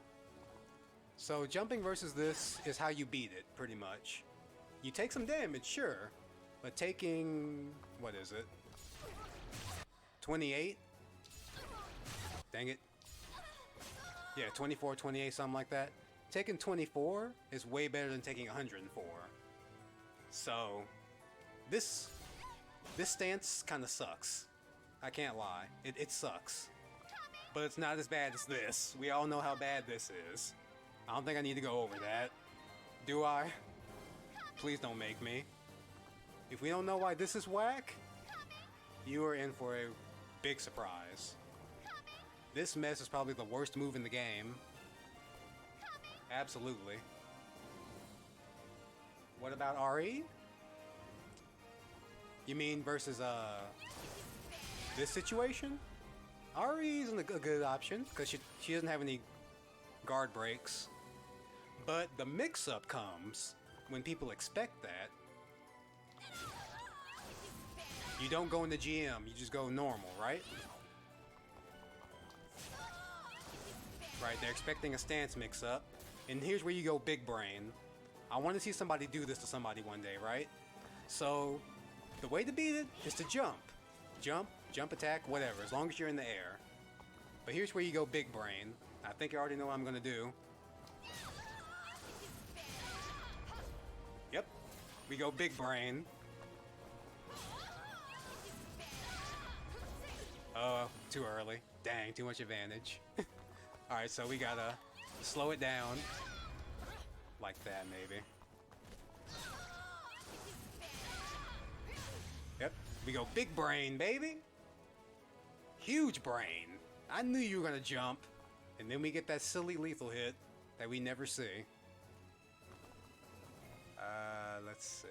So jumping versus this is how you beat it, pretty much. You take some damage, sure, but taking, what is it? 28? Dang it. Yeah, 24, 28, something like that. Taking 24 is way better than taking 104. So, this stance kind of sucks. I can't lie. It sucks. But it's not as bad as this. We all know how bad this is. I don't think I need to go over that. Do I? Please don't make me. If we don't know why this is whack, you are in for a big surprise. This mess is probably the worst move in the game. Absolutely. What about RE? You mean versus this situation? RE isn't a good option because she doesn't have any guard breaks. But the mix-up comes when people expect that. You don't go into GM, you just go normal, right? Right, they're expecting a stance mix-up. And here's where you go big brain. I want to see somebody do this to somebody one day, right? So, the way to beat it is to jump. Jump attack, whatever, as long as you're in the air. But here's where you go big brain. I think you already know what I'm gonna do. Yep, we go big brain. Too early. Dang, too much advantage. Alright, so we gotta slow it down. Like that, maybe. Yep, we go big brain, baby. Huge brain. I knew you were gonna jump. And then we get that silly lethal hit that we never see. Let's see.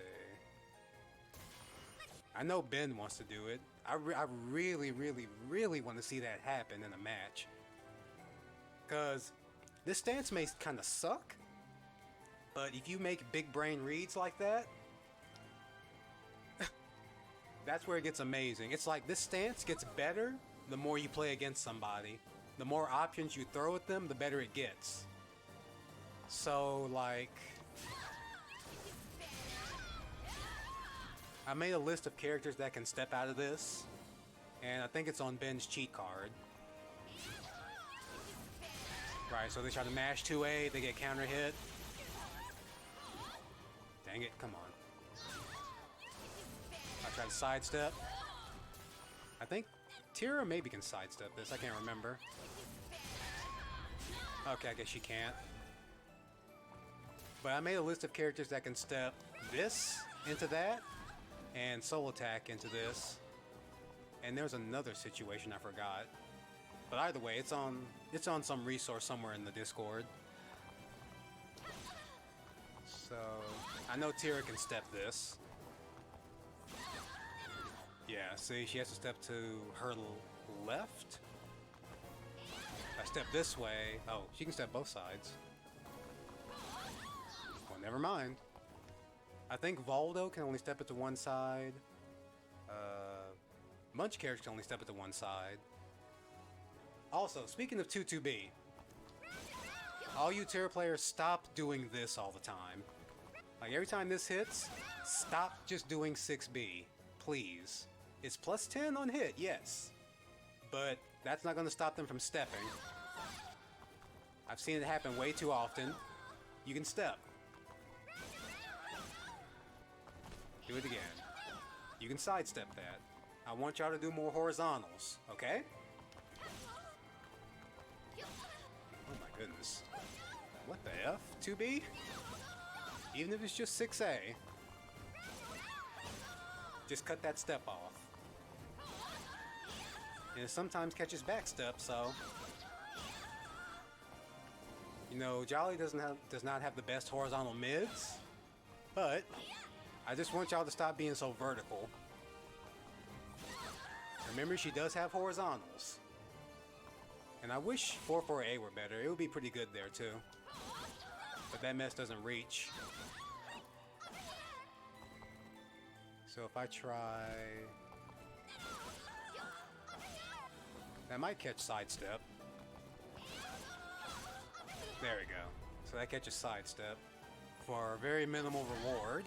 I know Ben wants to do it. I really, really, really want to see that happen in a match. Because this stance may kind of suck. But if you make big brain reads like that, that's where it gets amazing. It's like this stance gets better the more you play against somebody. The more options you throw at them, the better it gets. So, like, I made a list of characters that can step out of this, and I think it's on Ben's cheat card. Right, so they try to mash 2A, they get counter hit. Dang it, come on. Try to sidestep. I think Tira maybe can sidestep this. I can't remember. Okay, I guess she can't. But I made a list of characters that can step this into that, and soul attack into this. And there's another situation I forgot. But either way, it's on some resource somewhere in the Discord. So I know Tira can step this. Yeah, see, she has to step to her left. If I step this way, oh, she can step both sides. Well, never mind. I think Voldo can only step it to one side. Munch characters can only step it to one side. Also, speaking of 2-2-B, all you Tira players, stop doing this all the time. Like, every time this hits, stop just doing 6B. Please. It's plus 10 on hit, yes. But that's not going to stop them from stepping. I've seen it happen way too often. You can step. Do it again. You can sidestep that. I want y'all to do more horizontals, okay? Oh my goodness. What the F? 2B? Even if it's just 6A. Just cut that step off. And it sometimes catches back step, so... You know, Jolly does not have the best horizontal mids, but I just want y'all to stop being so vertical. Remember, she does have horizontals. And I wish 4-4A were better. It would be pretty good there, too. But that mess doesn't reach. So if I try... That might catch sidestep. There we go. So that catches sidestep for a very minimal reward.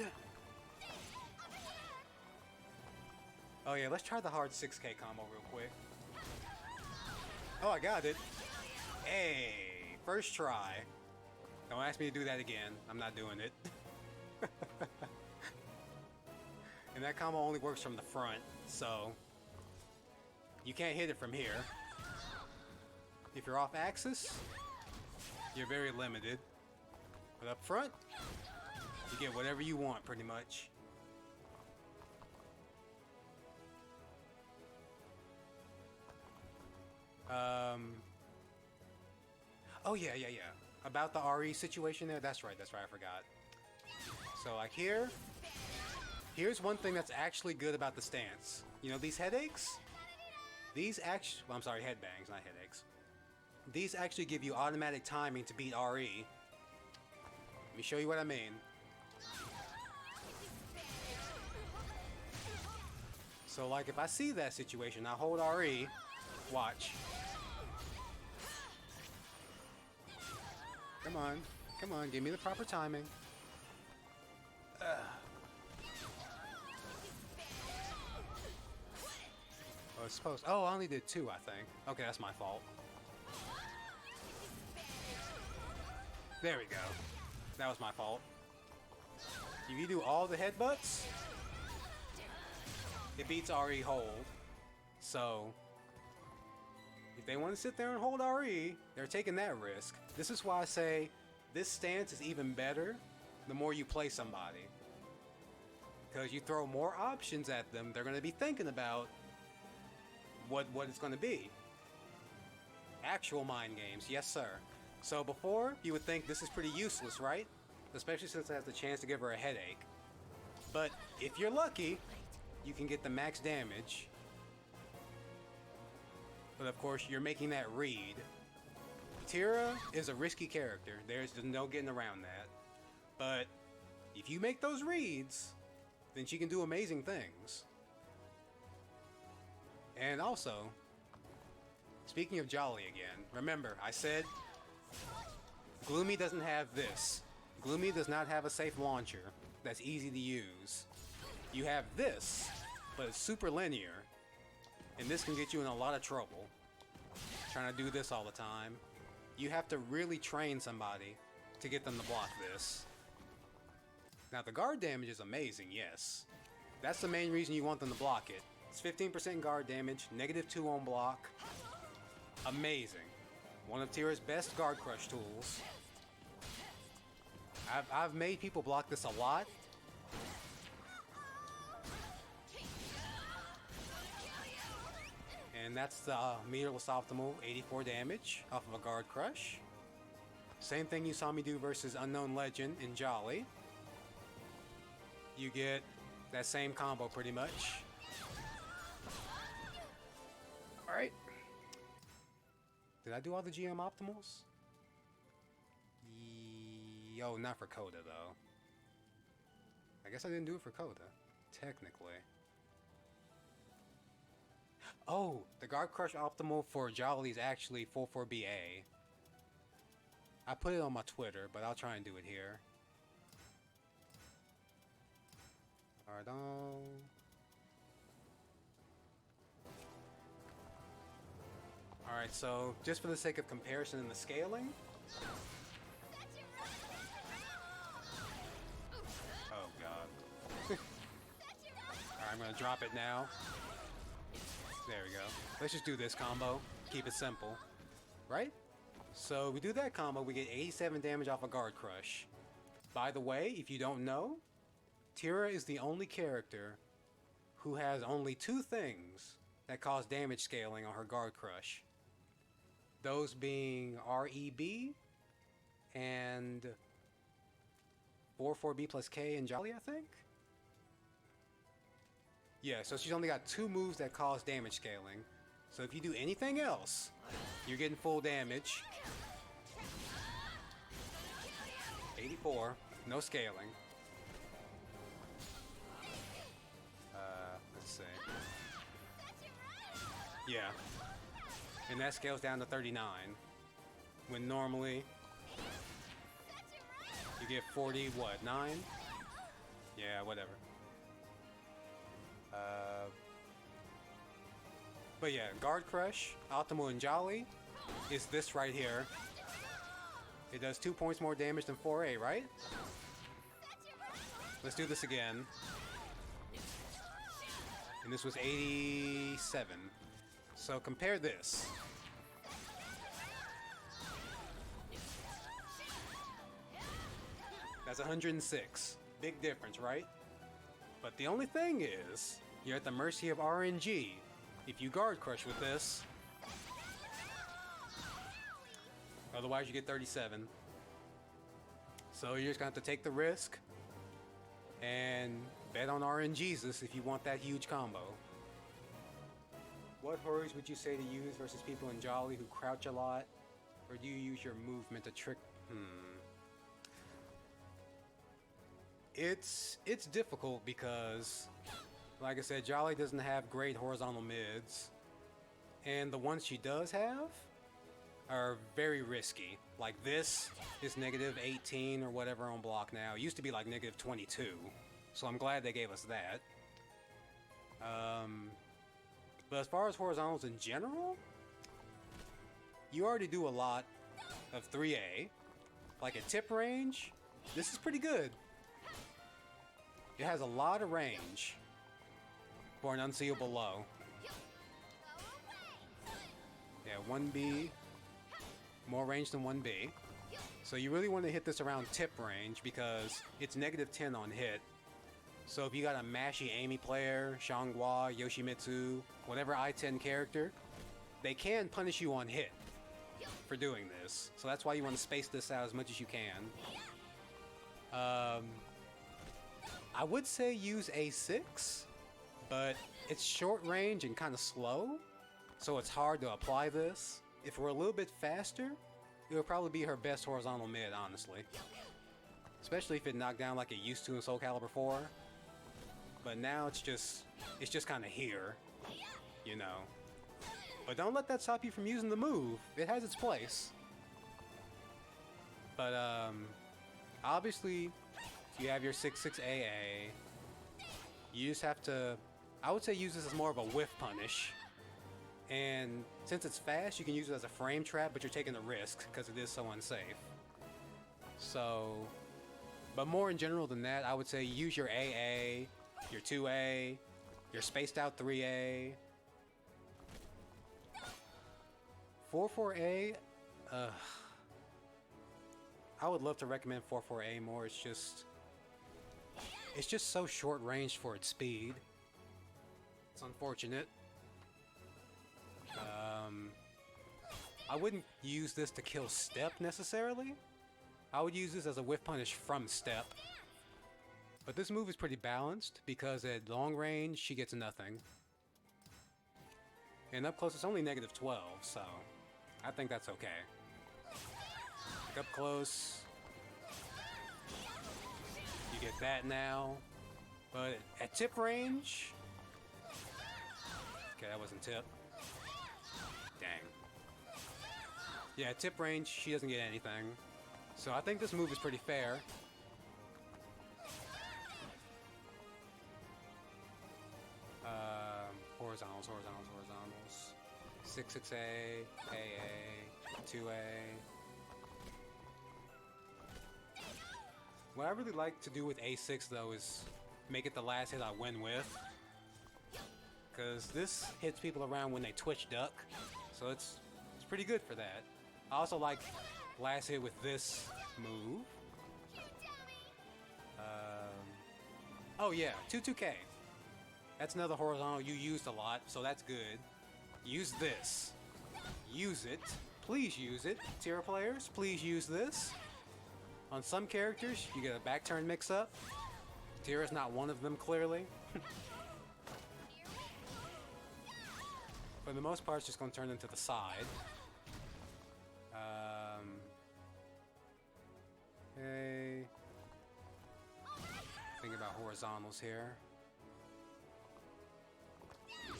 Oh yeah, let's try the hard 6K combo real quick. Oh, I got it. Hey, first try. Don't ask me to do that again. I'm not doing it. And that combo only works from the front, so you can't hit it from here. If you're off axis, you're very limited. But up front, you get whatever you want, pretty much. Oh yeah. About the RE situation there, that's right, I forgot. So like here's one thing that's actually good about the stance. You know, these headaches? Well, I'm sorry, headbangs, not headaches. These actually give you automatic timing to beat RE. Let me show you what I mean. So like if I see that situation, I hold RE, watch. Come on, give me the proper timing. Oh, it's supposed... Oh, I only did 2, I think. Okay, that's my fault. There we go. That was my fault. If you do all the headbutts, it beats RE hold. So, if they want to sit there and hold RE, they're taking that risk. This is why I say this stance is even better the more you play somebody. Because you throw more options at them, they're going to be thinking about what it's going to be. Actual mind games, yes sir. So before, you would think this is pretty useless, right? Especially since it has the chance to give her a headache. But if you're lucky, you can get the max damage. But of course, you're making that read. Tira is a risky character. There's no getting around that. But if you make those reads, then she can do amazing things. And also, speaking of Jolly again, remember, I said Gloomy doesn't have this. Gloomy does not have a safe launcher that's easy to use. You have this, but it's super linear, and this can get you in a lot of trouble. Trying to do this all the time. You have to really train somebody to get them to block this. Now the guard damage is amazing, yes. That's the main reason you want them to block it. It's 15% guard damage, -2 on block. Amazing. One of Tira's best guard crush tools. I've made people block this a lot. And that's the meterless optimal, 84 damage off of a guard crush. Same thing you saw me do versus Unknown Legend in Jolly. You get that same combo pretty much. Alright. Did I do all the GM optimals? Yo, not for Coda though. I guess I didn't do it for Coda, technically. Oh, the Guard Crush optimal for Jolly is actually 44BA. I put it on my Twitter, but I'll try and do it here. Pardon. Alright, so just for the sake of comparison and the scaling. Oh god. Alright, I'm gonna drop it now. There we go. Let's just do this combo. Keep it simple. Right? So we do that combo, we get 87 damage off a Guard Crush. By the way, if you don't know, Tira is the only character who has only 2 things that cause damage scaling on her Guard Crush. Those being REB and 4B plus K in Jolly, I think? Yeah, so she's only got 2 moves that cause damage scaling. So if you do anything else, you're getting full damage. 84, no scaling. Let's see. Yeah. And that scales down to 39. When normally you get 40, what, 9? Yeah, whatever. But yeah, Guard Crush, Optimal and Jolly is this right here. It does 2 points more damage than 4A, right? Let's do this again. And this was 87. So compare this. That's 106. Big difference, right? But the only thing is, you're at the mercy of RNG. If you Guard Crush with this, otherwise you get 37. So you're just gonna have to take the risk and bet on RNGesus if you want that huge combo. What horrors would you say to use versus people in Jolly who crouch a lot? Or do you use your movement to trick? It's difficult because, like I said, Jolly doesn't have great horizontal mids. And the ones she does have are very risky. Like this is -18 or whatever on block now. It used to be like -22. So I'm glad they gave us that. But as far as horizontals in general, you already do a lot of 3A. Like at tip range, this is pretty good. It has a lot of range for an unseeable low. Yeah, 1B, more range than 1B. So you really want to hit this around tip range because it's -10 on hit. So if you got a mashy Amy player, Xianghua, Yoshimitsu, whatever I-10 character, they can punish you on hit for doing this. So that's why you want to space this out as much as you can. I would say use A6, but it's short range and kind of slow, so it's hard to apply this. If we're a little bit faster, it would probably be her best horizontal mid, honestly. Especially if it knocked down like it used to in Soul Calibur 4. But now it's just kind of here, you know. But don't let that stop you from using the move. It has its place. But obviously, you have your 6/6 AA. You just have to, I would say, use this as more of a whiff punish. And since it's fast, you can use it as a frame trap, but you're taking a risk because it is so unsafe. So, but more in general than that, I would say use your AA. your 2A, your spaced out 3A. 4-4A, I would love to recommend 4-4A more. It's just so short range for its speed. It's unfortunate. I wouldn't use this to kill step necessarily. I would use this as a whiff punish from step. But this move is pretty balanced because at long range she gets nothing. And up close it's only -12, so I think that's okay. Like up close, you get that now. But at tip range, okay, that wasn't tip. Dang. Yeah, at tip range, she doesn't get anything. So I think this move is pretty fair. Horizontals, horizontals, horizontals. 6-6A, AA, 2A. What I really like to do with A6 though is make it the last hit I win with. Because this hits people around when they twitch duck. So it's pretty good for that. I also like last hit with this move. Oh yeah, 2-2K. That's another horizontal you used a lot, so that's good. Use this. Use it. Please use it. Tira players, please use this. On some characters, you get a back turn mix-up. Tira's not one of them, clearly. For the most part, it's just going to turn into the side. Okay. Think about horizontals here.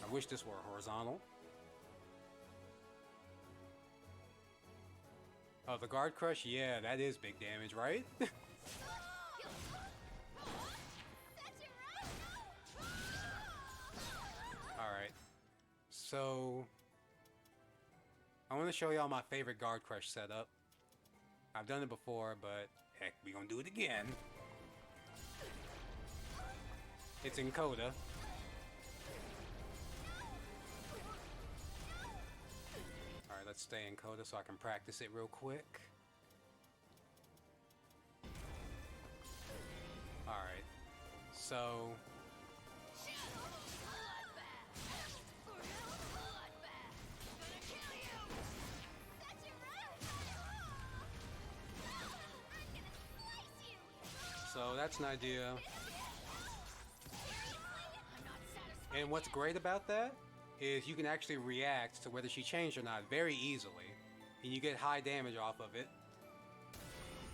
I wish this were a horizontal. Oh, the guard crush? Yeah, that is big damage, right? Alright. So I want to show y'all my favorite guard crush setup. I've done it before, but heck, we gonna do it again. It's in Coda. Alright, let's stay in Coda so I can practice it real quick. Alright, so that's an idea. And what's great about that is you can actually react to whether she changed or not very easily. And you get high damage off of it.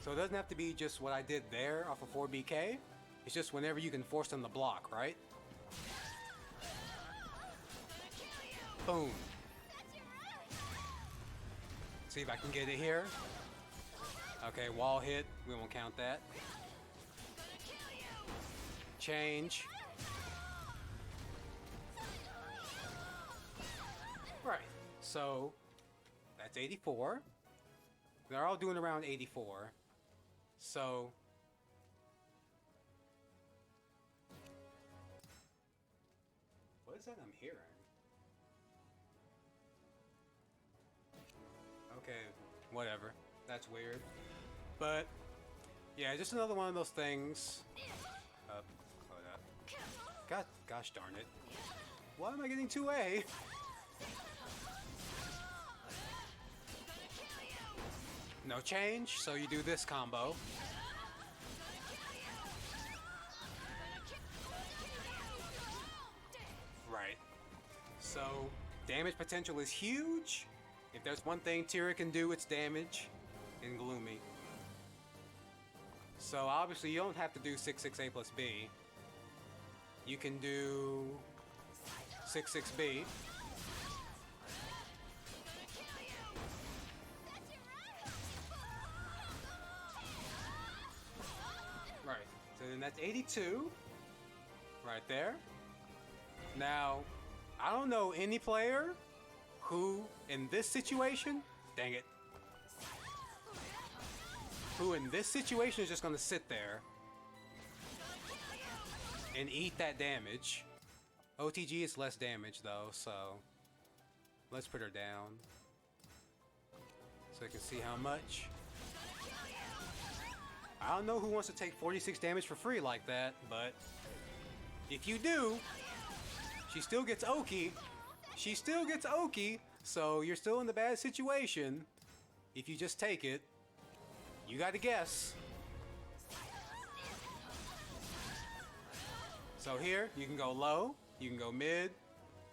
So it doesn't have to be just what I did there off of 4BK. It's just whenever you can force them to block, right? Boom. See if I can get it here. Okay, wall hit. We won't count that. Change. Right, so that's 84. They're all doing around 84. So what is that I'm hearing? Okay, whatever. That's weird. But yeah, just another one of those things. God, gosh darn it. Why am I getting 2A? No change, so you do this combo. Right. So, damage potential is huge. If there's one thing Tira can do, it's damage in Gloomy. So obviously you don't have to do 6-6A plus B. You can do 6-6B. Right, so then that's 82. Right there. Now, I don't know any player who, in this situation, dang it, who in this situation is just gonna sit there and eat that damage. OTG is less damage though, so let's put her down so I can see how much. I don't know who wants to take 46 damage for free like that, but if you do, she still gets Oki. She still gets Oki, so you're still in the bad situation. If you just take it, you gotta guess. So here, you can go low, you can go mid.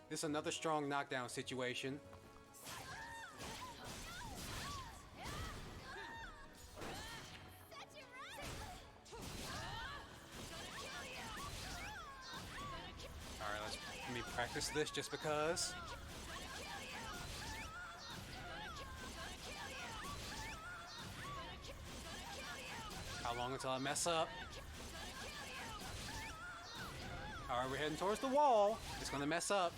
This is another strong knockdown situation. Alright, let me practice this just because. How long until I mess up? Alright, we're heading towards the wall. It's gonna mess up.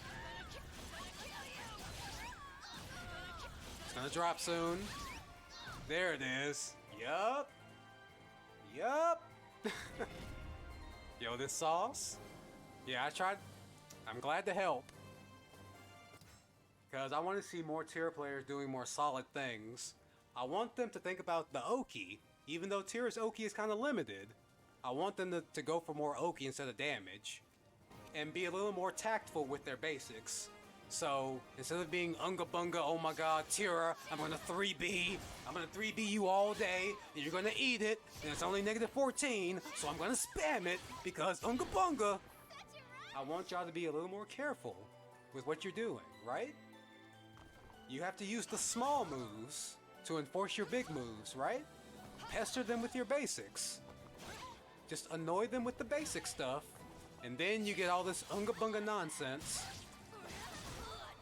It's gonna drop soon. There it is. Yup. Yup. Yo, this sauce? Yeah, I tried. I'm glad to help. Because I want to see more Tira players doing more solid things. I want them to think about the Oki. Even though Tira's Oki is kind of limited, I want them to go for more Oki instead of damage. And be a little more tactful with their basics. So, instead of being unga bunga, oh my god, Tira, I'm gonna 3B. I'm gonna 3B you all day, and you're gonna eat it, and it's only negative 14, so I'm gonna spam it, because unga bunga. I want y'all to be a little more careful with what you're doing, right? You have to use the small moves to enforce your big moves, right? Pester them with your basics. Just annoy them with the basic stuff, and then you get all this unga bunga nonsense.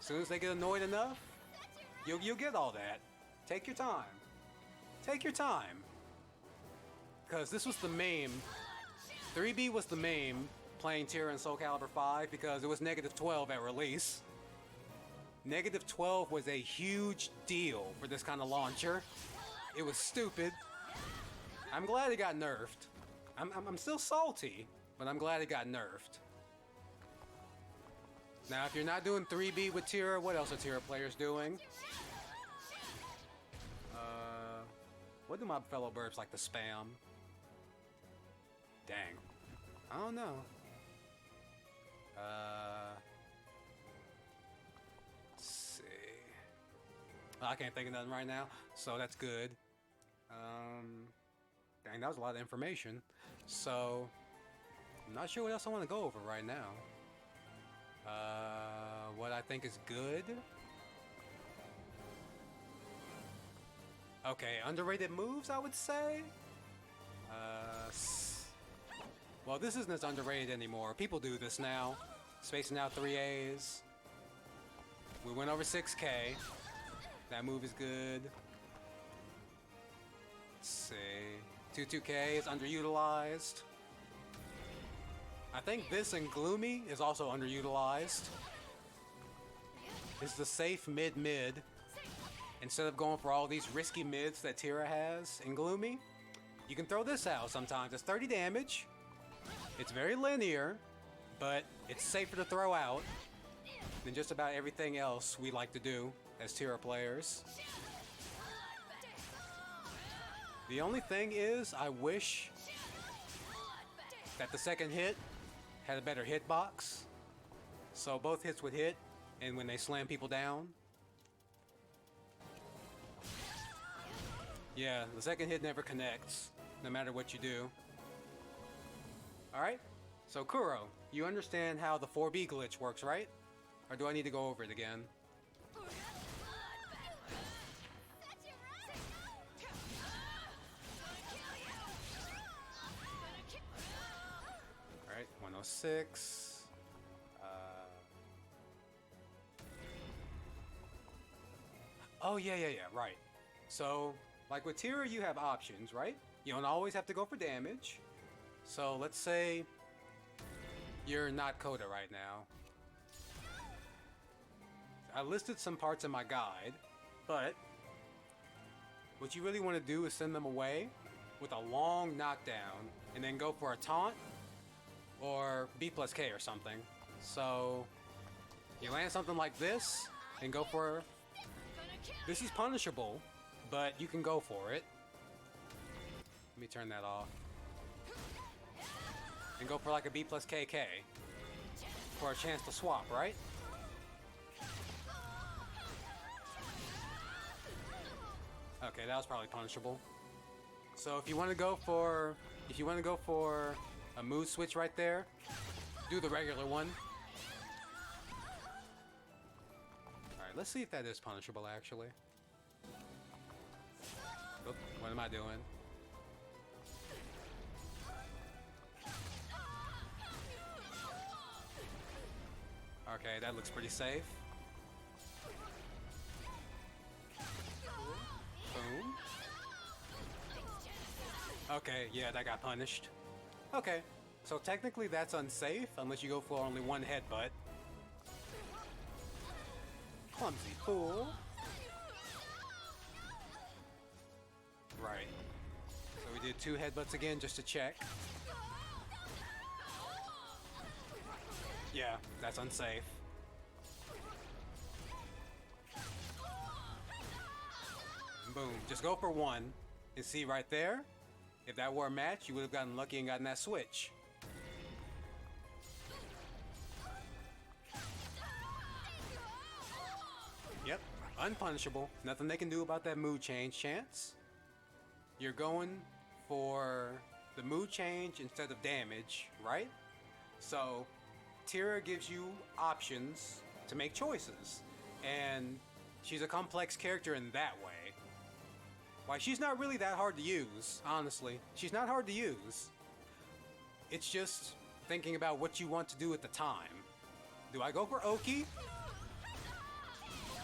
As soon as they get annoyed enough, you'll get all that. Take your time. Take your time. Because this was the meme. 3B was the meme playing Tira in Soul Calibur 5 because it was negative 12 at release. Negative 12 was a huge deal for this kind of launcher. It was stupid. I'm glad it got nerfed. I'm still salty, but I'm glad it got nerfed. Now, if you're not doing 3B with Tira, what else are Tira players doing? What do my fellow burbs like to spam? Dang. I don't know. Let's see. I can't think of nothing right now, so that's good. Dang, that was a lot of information. So, I'm not sure what else I want to go over right now. What I think is good. Okay, underrated moves, I would say. Well, this isn't as underrated anymore. People do this now. Spacing out 3As. We went over 6K. That move is good. Let's see. 2K is underutilized. I think this and Gloomy is also underutilized. It's the safe mid-mid. Instead of going for all these risky mids that Tira has in Gloomy, you can throw this out sometimes. It's 30 damage. It's very linear, but it's safer to throw out than just about everything else we like to do as Tira players. The only thing is, I wish that the second hit had a better hitbox, so both hits would hit, and when they slam people down. Yeah, the second hit never connects, no matter what you do. Alright, so Kuro, you understand how the 4B glitch works, right? Or do I need to go over it again? Alright, 106. Oh, yeah, right. So, like with Tira, you have options, right? You don't always have to go for damage. So, let's say you're not Coda right now. I listed some parts in my guide, but what you really want to do is send them away with a long knockdown and then go for a taunt or B plus K or something. So you land something like this and go for... This is punishable, but you can go for it. Let me turn that off. And go for like a B plus KK for a chance to swap, right? Okay, that was probably punishable. So if you want to go for a mood switch right there, do the regular one. Alright, let's see if that is punishable actually. Oop, what am I doing? Okay, that looks pretty safe. Boom. Okay, yeah, that got punished. Okay, so technically that's unsafe unless you go for only one headbutt. Clumsy fool. Right. So we did 2 headbutts again just to check. Yeah, that's unsafe. Boom. Just go for one and see right there. If that were a match, you would have gotten lucky and gotten that switch. Yep, unpunishable. Nothing they can do about that mood change chance. You're going for the mood change instead of damage, right? So Tira gives you options to make choices, and she's a complex character in that way. Why, she's not really that hard to use, honestly. She's not hard to use. It's just thinking about what you want to do at the time. Do I go for Oki?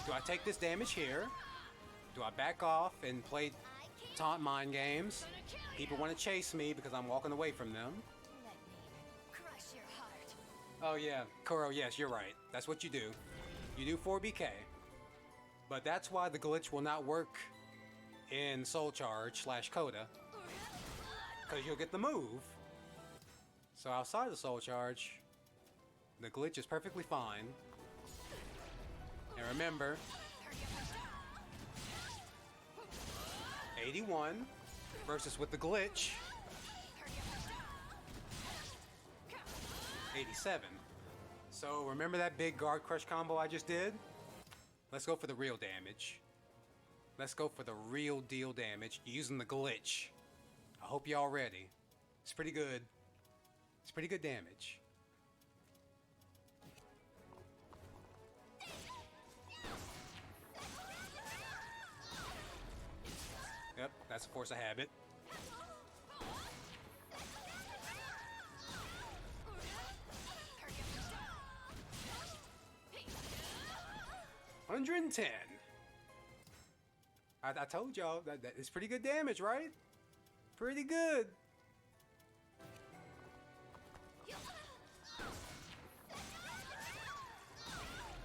Do I take this damage here? Do I back off and play taunt mind games? People want to chase me because I'm walking away from them. Let me crush your heart. Oh yeah, Kuro, yes, you're right. That's what you do. You do 4BK. But that's why the glitch will not work in Soul Charge / Coda, because you'll get the move. So outside of Soul Charge, the glitch is perfectly fine. And remember, 81 versus with the glitch, 87. So remember that big guard crush combo I just did? Let's go for the real damage. Let's go for the real deal damage using the glitch. I hope y'all ready. It's pretty good. It's pretty good damage. Yep, that's a force of habit. $110. I told y'all that it's pretty good damage, right? Pretty good.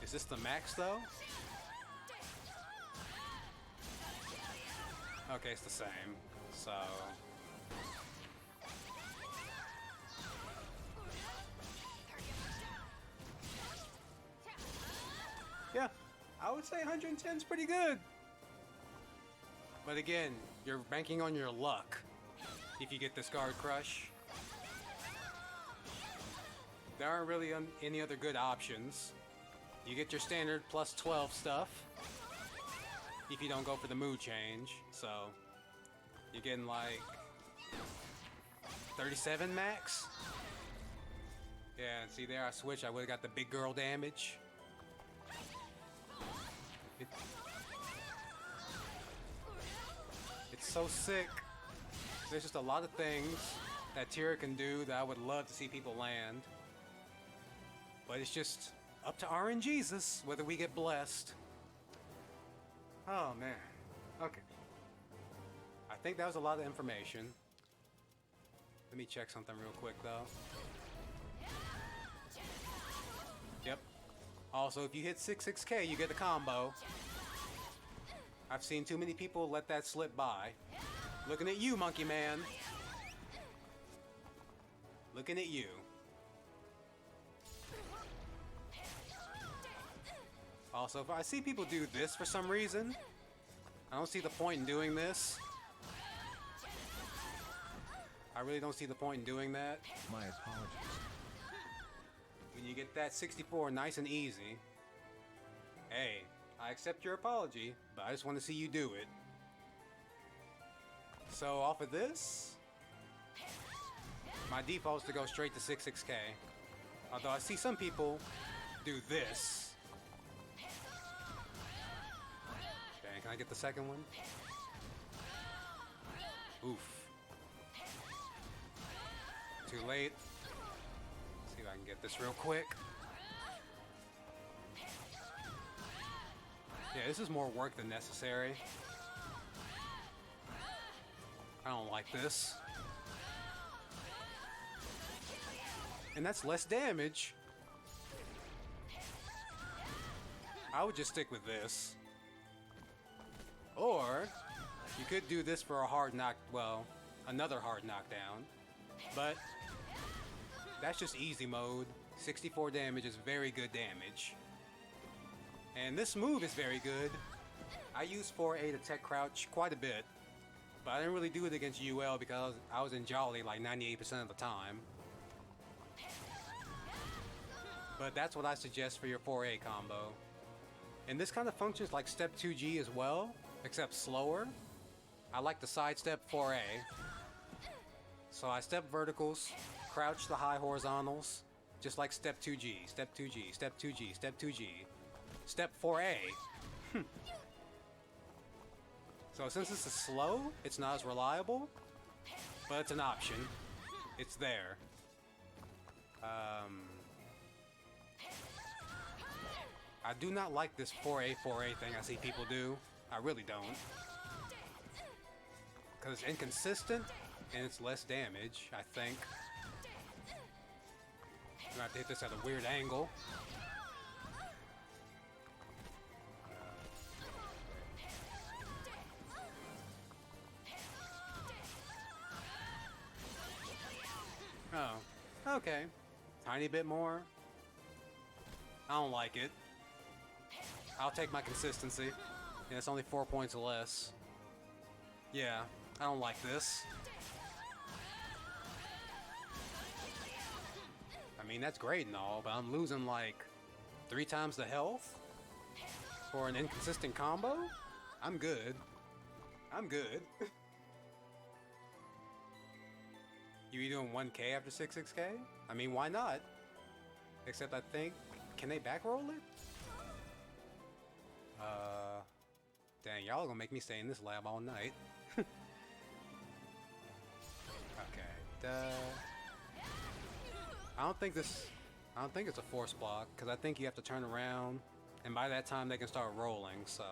Is this the max though? Okay, it's the same. So yeah, I would say 110 is pretty good. But again, you're banking on your luck if you get this guard crush. There aren't really any other good options. You get your standard plus 12 stuff if you don't go for the mood change. So you're getting like 37 max. Yeah, and see there I switched. I would have got the big girl damage. It's so sick. There's just a lot of things that Tira can do that I would love to see people land. But it's just up to RNGesus whether we get blessed. Oh man. Okay. I think that was a lot of information. Let me check something real quick though. Yep. Also, if you hit 66K, you get the combo. I've seen too many people let that slip by. Looking at you, Monkey Man. Looking at you. Also, if I see people do this for some reason, I don't see the point in doing this. I really don't see the point in doing that. My apologies. When you get that 64 nice and easy, hey, I accept your apology, but I just want to see you do it. So off of this, my default is to go straight to 66K. Although I see some people do this. Dang, can I get the second one? Oof. Too late. Let's see if I can get this real quick. Yeah, this is more work than necessary. I don't like this. And that's less damage. I would just stick with this. Or you could do this for a hard knock, well, another hard knockdown. But that's just easy mode. 64 damage is very good damage. And this move is very good. I use 4A to tech crouch quite a bit. But I didn't really do it against UL because I was in Jolly like 98% of the time. But that's what I suggest for your 4A combo. And this kind of functions like step 2G as well, except slower. I like to sidestep 4A. So I step verticals, crouch the high horizontals, just like step 2G, step 2G, step 2G, step 2G, step 4A. So since this is slow, it's not as reliable, but it's an option. It's there. I do not like this 4A thing I see people do. I really don't. Because it's inconsistent and it's less damage, I think. I'm gonna have to hit this at a weird angle. Oh, okay. Tiny bit more. I don't like it. I'll take my consistency. And it's only 4 points less. Yeah, I don't like this. I mean, that's great and all, but I'm losing like 3 times the health for an inconsistent combo? I'm good. I'm good. You be doing 1K after 66K? I mean, why not? Except I think, can they backroll it? Dang, y'all gonna make me stay in this lab all night. Okay, I don't think it's a force block, because I think you have to turn around, and by that time they can start rolling, so...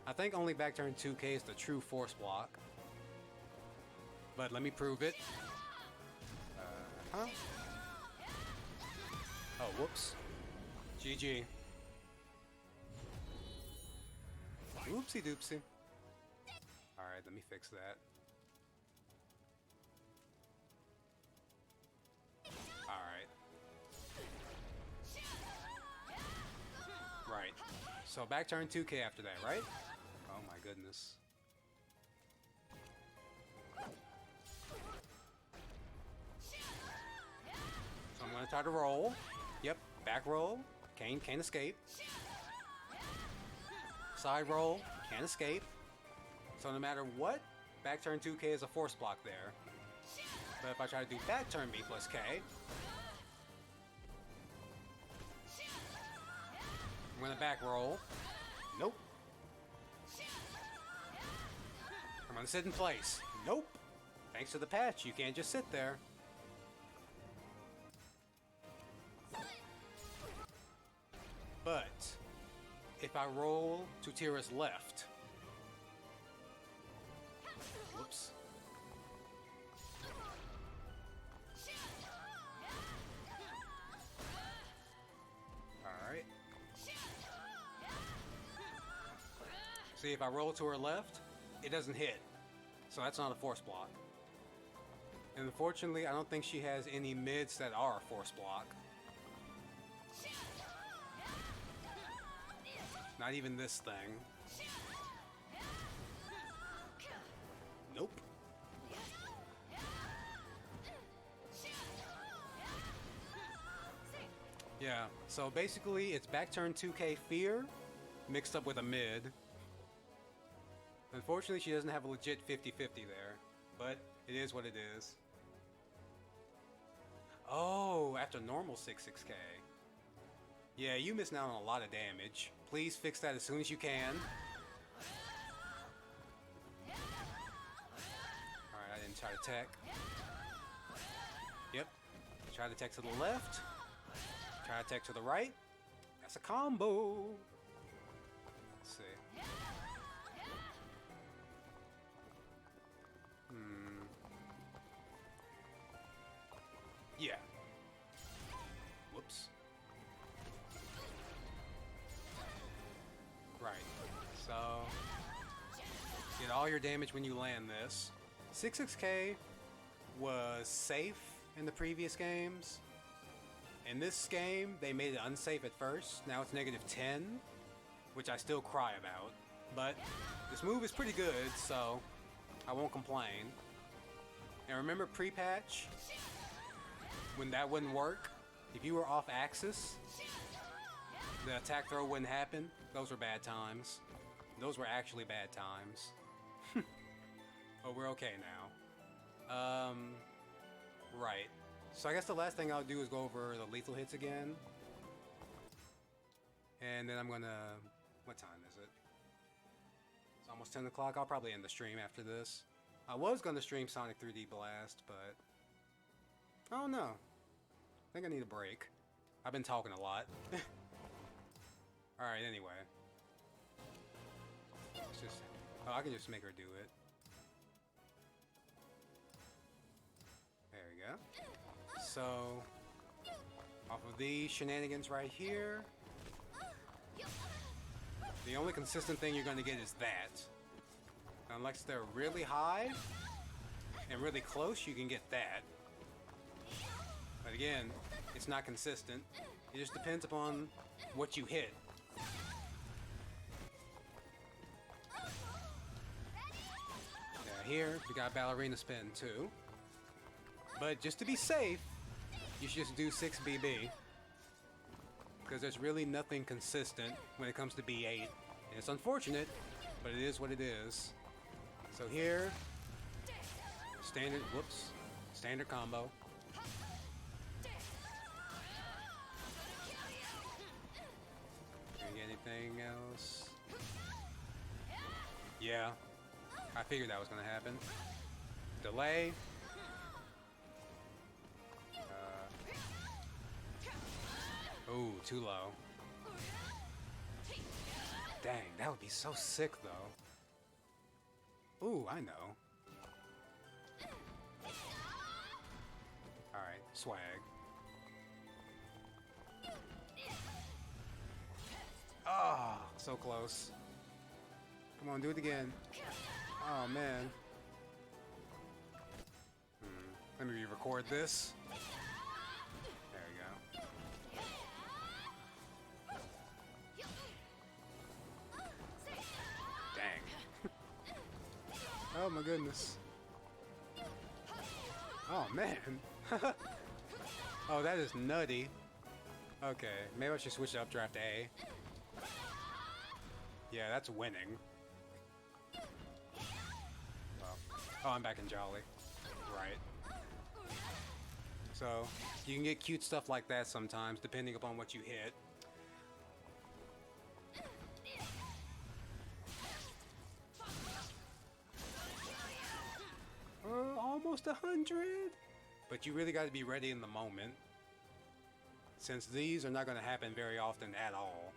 I think only back turn 2K is the true force block. But let me prove it. Huh? Oh, whoops. GG. Oopsie doopsie. Alright, let me fix that. Alright. Right. So back turn 2K after that, right? Oh my goodness. So I'm gonna try to roll. Yep, back roll. Can't escape. Side roll, can't escape. So no matter what, back turn 2K is a force block there. But if I try to do back turn B plus K, I'm gonna back roll. Nope. I'm gonna sit in place. Nope. Thanks to the patch, you can't just sit there. But if I roll to Tira's left, whoops. Alright. See, if I roll to her left, it doesn't hit. So that's not a force block. And unfortunately, I don't think she has any mids that are a force block. Not even this thing. Nope. Yeah, so basically it's back turn 2K Fear mixed up with a mid. Unfortunately, she doesn't have a legit 50-50 there, but it is what it is. Oh, after normal 6-6K. Yeah, you missing out on a lot of damage. Please fix that as soon as you can. Alright, I didn't try to tech. Yep. Try to tech to the left. Try to tech to the right. That's a combo. Let's see. Yeah. Whoops. Right. So get all your damage when you land this. 6-6K was safe in the previous games. In this game, they made it unsafe at first. Now it's -10, which I still cry about. But this move is pretty good, so I won't complain. And remember pre-patch? When that wouldn't work, if you were off axis, the attack throw wouldn't happen. Those were bad times. Those were actually bad times. But we're okay now. Right. So I guess the last thing I'll do is go over the lethal hits again. And then I'm gonna... What time is it? It's almost 10 o'clock. I'll probably end the stream after this. I was gonna stream Sonic 3D Blast, but... I don't know. I think I need a break. I've been talking a lot. Alright, anyway. Let's just... Oh, I can just make her do it. There we go. So... Off of these shenanigans right here... The only consistent thing you're going to get is that. Unless they're really high and really close, you can get that. But again, it's not consistent. It just depends upon what you hit. Yeah, here we got ballerina spin too. But just to be safe, you should just do 6 BB. Because there's really nothing consistent when it comes to B8. And it's unfortunate, but it is what it is. So here, standard, whoops, standard combo. Anything else? Yeah, I figured that was gonna happen. Delay. Ooh, too low. Dang, that would be so sick though. Ooh, I know. Alright, swag. Ah, oh, so close. Come on, do it again. Oh man. Let me re-record this. There we go. Dang. Oh my goodness. Oh man. Oh, that is nutty. Okay, maybe I should switch it up draft A. Yeah, that's winning. Well, oh, I'm back in Jolly. Right. So, you can get cute stuff like that sometimes, depending upon what you hit. Almost 100! But you really got to be ready in the moment, since these are not going to happen very often at all.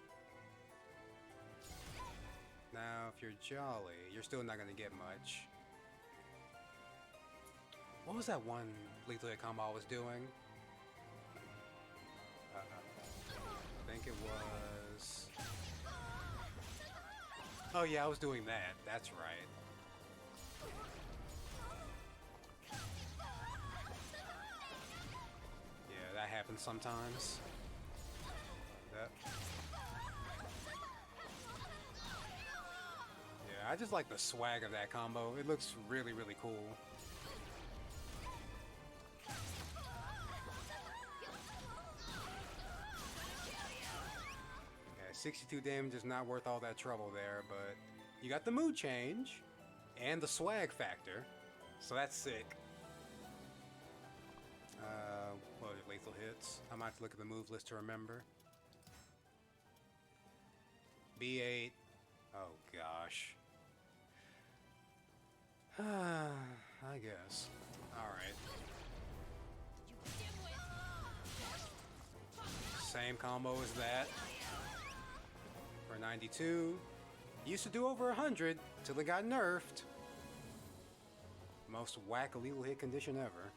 Now, if you're Jolly, you're still not going to get much. What was that one lethal hit combo I was doing? I think it was... Oh yeah, I was doing that. That's right. Yeah, that happens sometimes. That. I just like the swag of that combo. It looks really, really cool. Yeah, 62 damage is not worth all that trouble there, but you got the mood change and the swag factor, so that's sick. What are lethal hits? I might have to look at the move list to remember. B8. Oh gosh. I guess. Alright. Same combo as that. For 92. Used to do over 100 till it got nerfed. Most whack illegal hit condition ever.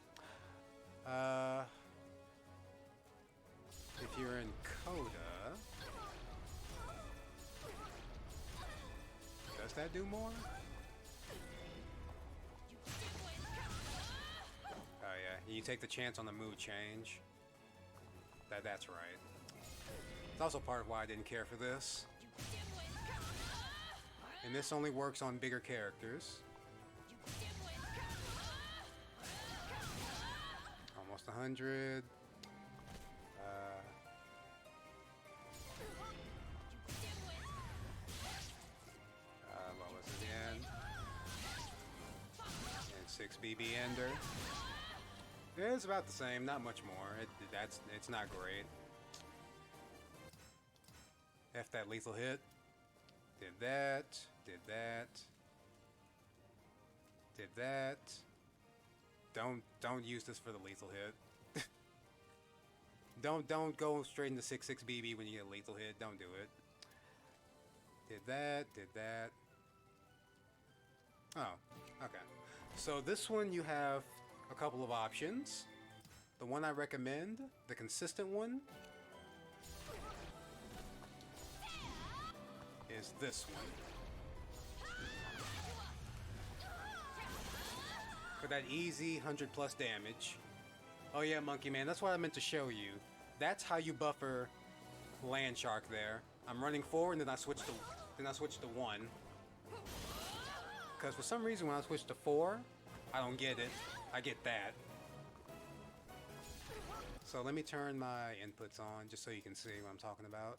If you're in Coda, does that do more? Oh yeah, you take the chance on the mood change. That's right. It's also part of why I didn't care for this. And this only works on bigger characters. Almost 100. What was it again? And 6 BB Ender. Yeah, it's about the same, not much more. It's not great. F that lethal hit. Did that. Did that. Did that. Don't use this for the lethal hit. Don't go straight into 6/6 BB when you get a lethal hit. Don't do it. Did that. Did that. Oh, okay. So this one you have a couple of options. The one I recommend, the consistent one, is this one. For that easy 100+ damage. Oh yeah, Monkey Man, that's what I meant to show you. That's how you buffer Land Shark there. I'm running forward and then I switch to 1. Because for some reason when I switch to 4, I don't get it. I get that. So let me turn my inputs on just so you can see what I'm talking about.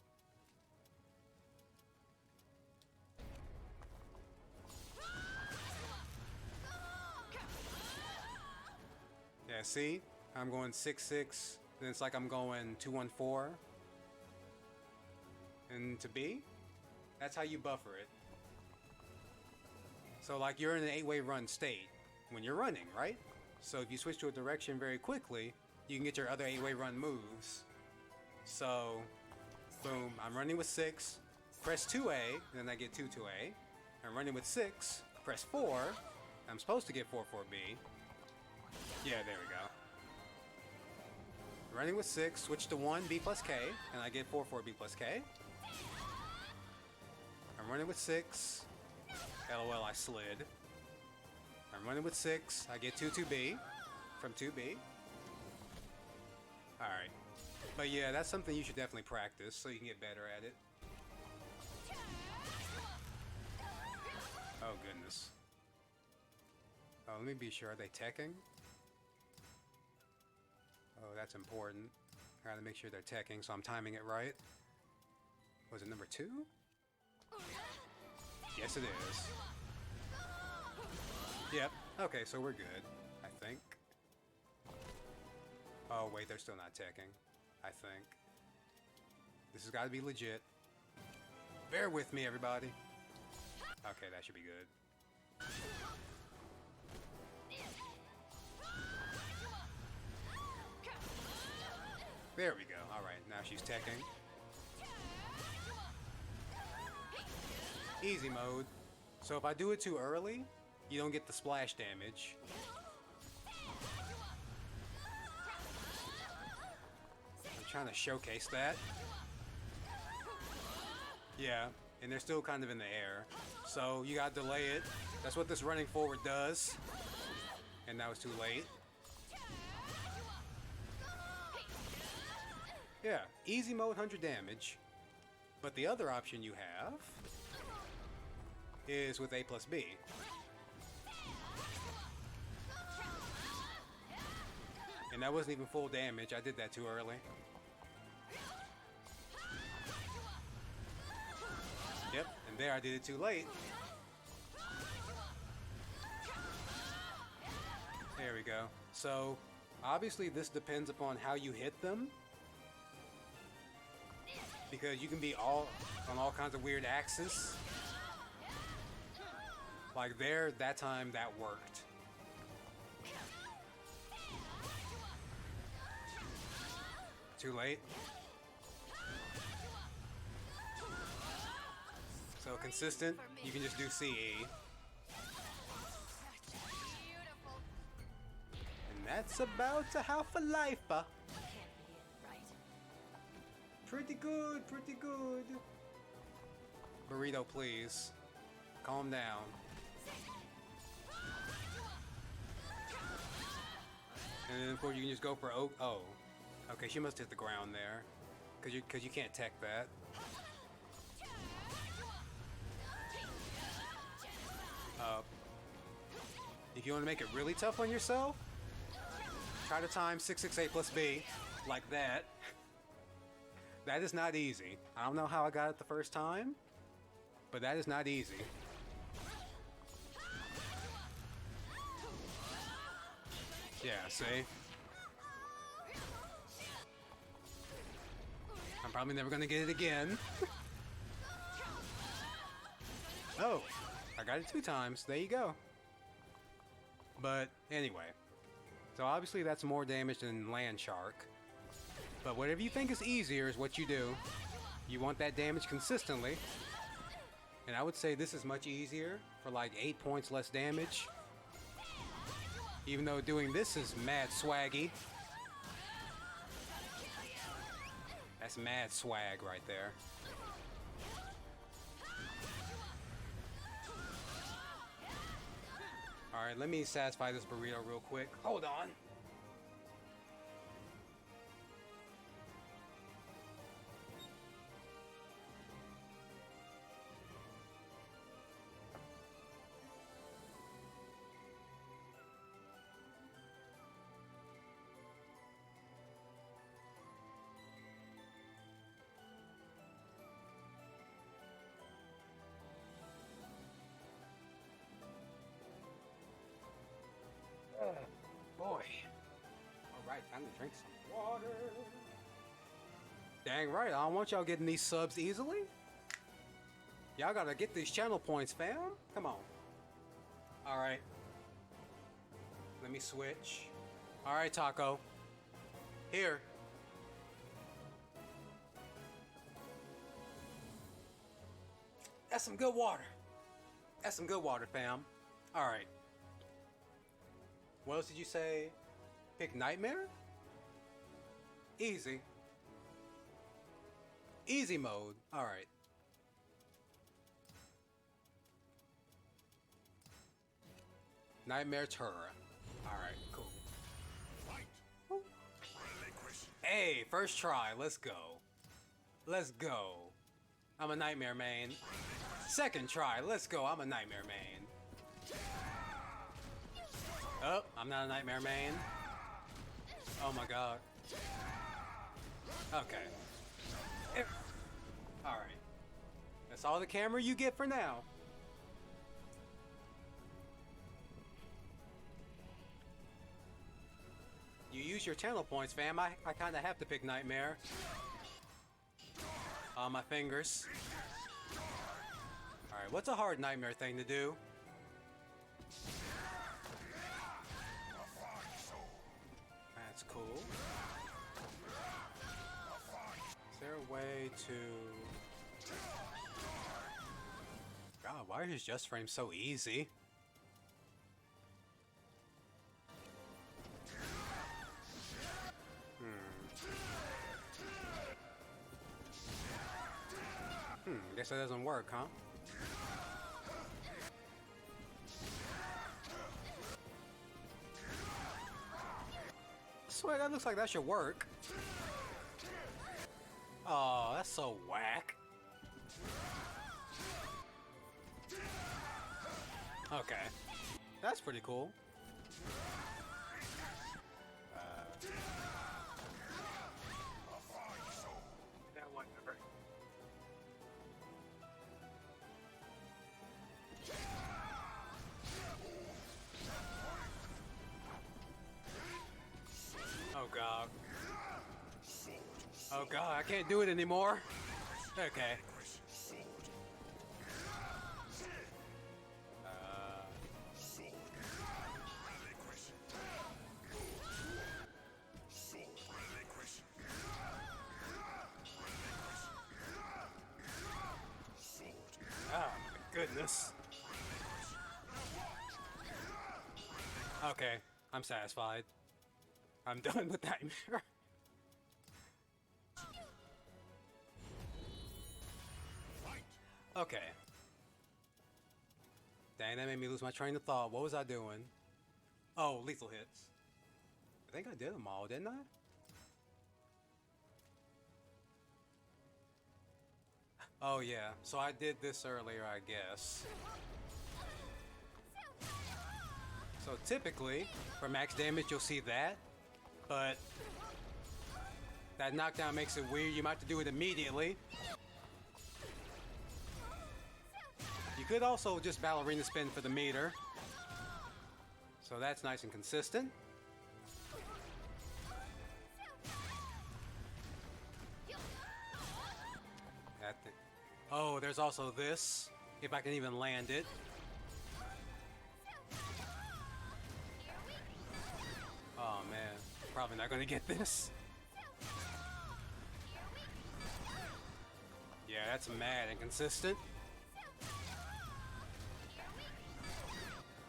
Yeah, see? I'm going 6/6, then it's like I'm going 2-1-4. And to B, that's how you buffer it. So like you're in an 8-way run state when you're running, right? So if you switch to a direction very quickly, you can get your other 8-way run moves. So, boom, I'm running with 6, press 2A, then I get 2-2A. I'm running with 6, press 4, I'm supposed to get 4-4B. Yeah, there we go. Running with 6, switch to 1, B plus K, and I get 4-4B plus K. I'm running with 6. LOL, I slid. I'm running with 6. I get 2-2B from 2B. Alright. But yeah, that's something you should definitely practice so you can get better at it. Oh, goodness. Oh, let me be sure. Are they teching? Oh, that's important. I gotta make sure they're teching, so I'm timing it right. Was it number 2? Yes, it is. Yep. Okay, so we're good, I think. Oh, wait, they're still not teching, I think. This has got to be legit. Bear with me, everybody. Okay, that should be good. There we go. All right, now she's teching. Easy mode. So if I do it too early, you don't get the splash damage. I'm trying to showcase that. Yeah, and they're still kind of in the air. So you gotta delay it. That's what this running forward does. And that was too late. Yeah, easy mode 100 damage. But the other option you have is with A plus B. And that wasn't even full damage. I did that too early. Yep, and there I did it too late. There we go. So, obviously this depends upon how you hit them. Because you can be on all kinds of weird axes. Like there, that time that worked. Too late. So consistent, you can just do CE. And that's about a half a life. Pretty good, pretty good. Burrito, please. Calm down. And then of course you can just go for oh. Okay, she must hit the ground there. Cause you can't tech that. If you want to make it really tough on yourself, try to time 668 plus B like that. That is not easy. I don't know how I got it the first time, but that is not easy. Yeah, see? I'm probably never gonna get it again. Oh, I got it 2 times. There you go. But anyway, so obviously that's more damage than Land Shark. But whatever you think is easier is what you do. You want that damage consistently. And I would say this is much easier for like 8 points less damage. Even though doing this is mad swaggy. That's mad swag right there. Alright, let me satisfy this burrito real quick. Hold on. Boy. Alright, time to drink some water. Dang right, I don't want y'all getting these subs easily. Y'all gotta get these channel points, fam. Come on. Alright. Let me switch. Alright, Taco. Here. That's some good water. That's some good water, fam. Alright. What else did you say? Pick Nightmare? Easy. Easy mode. Alright. Nightmare Tira. Alright, cool. Hey, first try. Let's go. Let's go. I'm a Nightmare main. Second try. Let's go. I'm a Nightmare main. Oh, I'm not a Nightmare main. Oh my god. Okay. Alright. That's all the camera you get for now. You use your channel points, fam. I kinda have to pick Nightmare. On my fingers. Alright, what's a hard Nightmare thing to do? That's cool. Is there a way to... God, why are his Just Frames so easy? Guess that doesn't work, huh? I swear that looks like that should work. Oh, that's so whack. Okay. That's pretty cool. That one number. Oh god. Oh god, I can't do it anymore. Okay. Oh my goodness. Okay, I'm satisfied. I'm done with Nightmare. Okay. Dang, that made me lose my train of thought. What was I doing? Oh, lethal hits. I think I did them all, didn't I? Oh yeah, so I did this earlier, I guess. So typically, for max damage, you'll see that, but that knockdown makes it weird. You might have to do it immediately. You could also just ballerina spin for the meter. So that's nice and consistent. Oh, there's also this, if I can even land it. Oh man, probably not gonna get this. Yeah, that's mad inconsistent.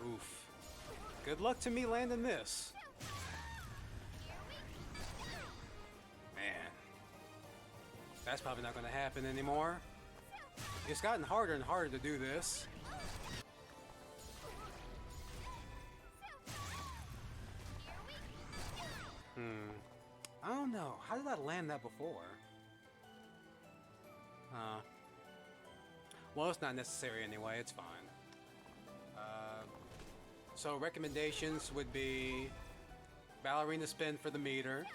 Oof. Good luck to me landing this. Man. That's probably not gonna happen anymore. It's gotten harder and harder to do this. I don't know. How did I land that before? Well, it's not necessary anyway. It's fine. So recommendations would be ballerina spin for the meter.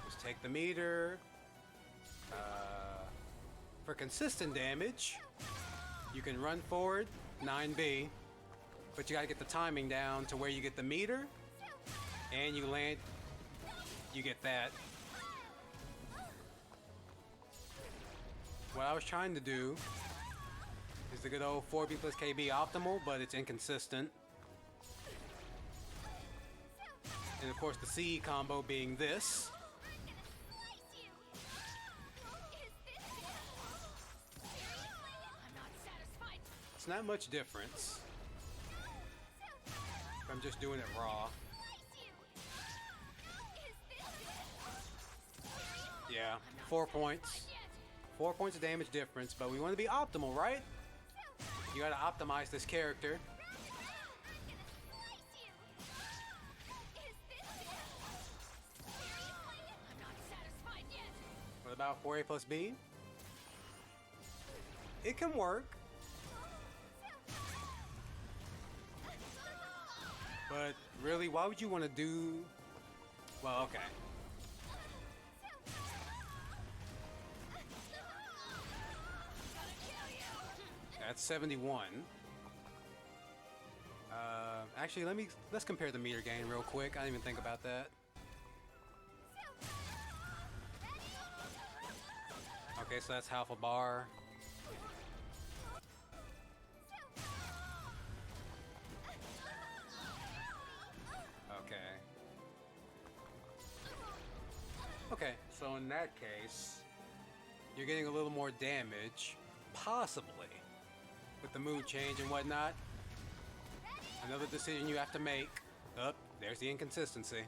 Just take the meter. For consistent damage, you can run forward, 9B, but you gotta get the timing down to where you get the meter, and you land, you get that. What I was trying to do is the good old 4B plus KB optimal, but it's inconsistent. And of course the CE combo being this. It's not much difference. I'm just doing it raw. Yeah, 4 points. 4 points of damage difference, but we want to be optimal, right? You gotta optimize this character. What about 4A plus B? It can work. But really, why would you want to do... Well, okay. That's 71. Actually, let's compare the meter gain real quick. I didn't even think about that. Okay, so that's half a bar. Okay, so in that case, you're getting a little more damage, possibly, with the mood change and whatnot. Another decision you have to make. Oh, there's the inconsistency.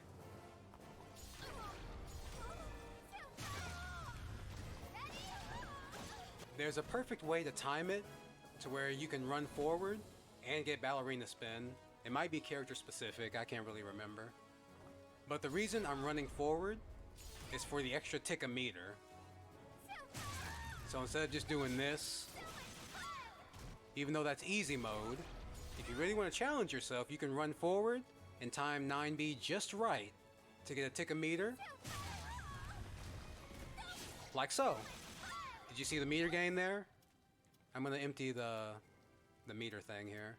There's a perfect way to time it to where you can run forward and get ballerina spin. It might be character specific, I can't really remember. But the reason I'm running forward is for the extra tick a meter. So instead of just doing this, even though that's easy mode. If you really want to challenge yourself, you can run forward and time 9B just right to get a tick a meter. Like so. Did you see the meter gain there? I'm gonna empty the meter thing here.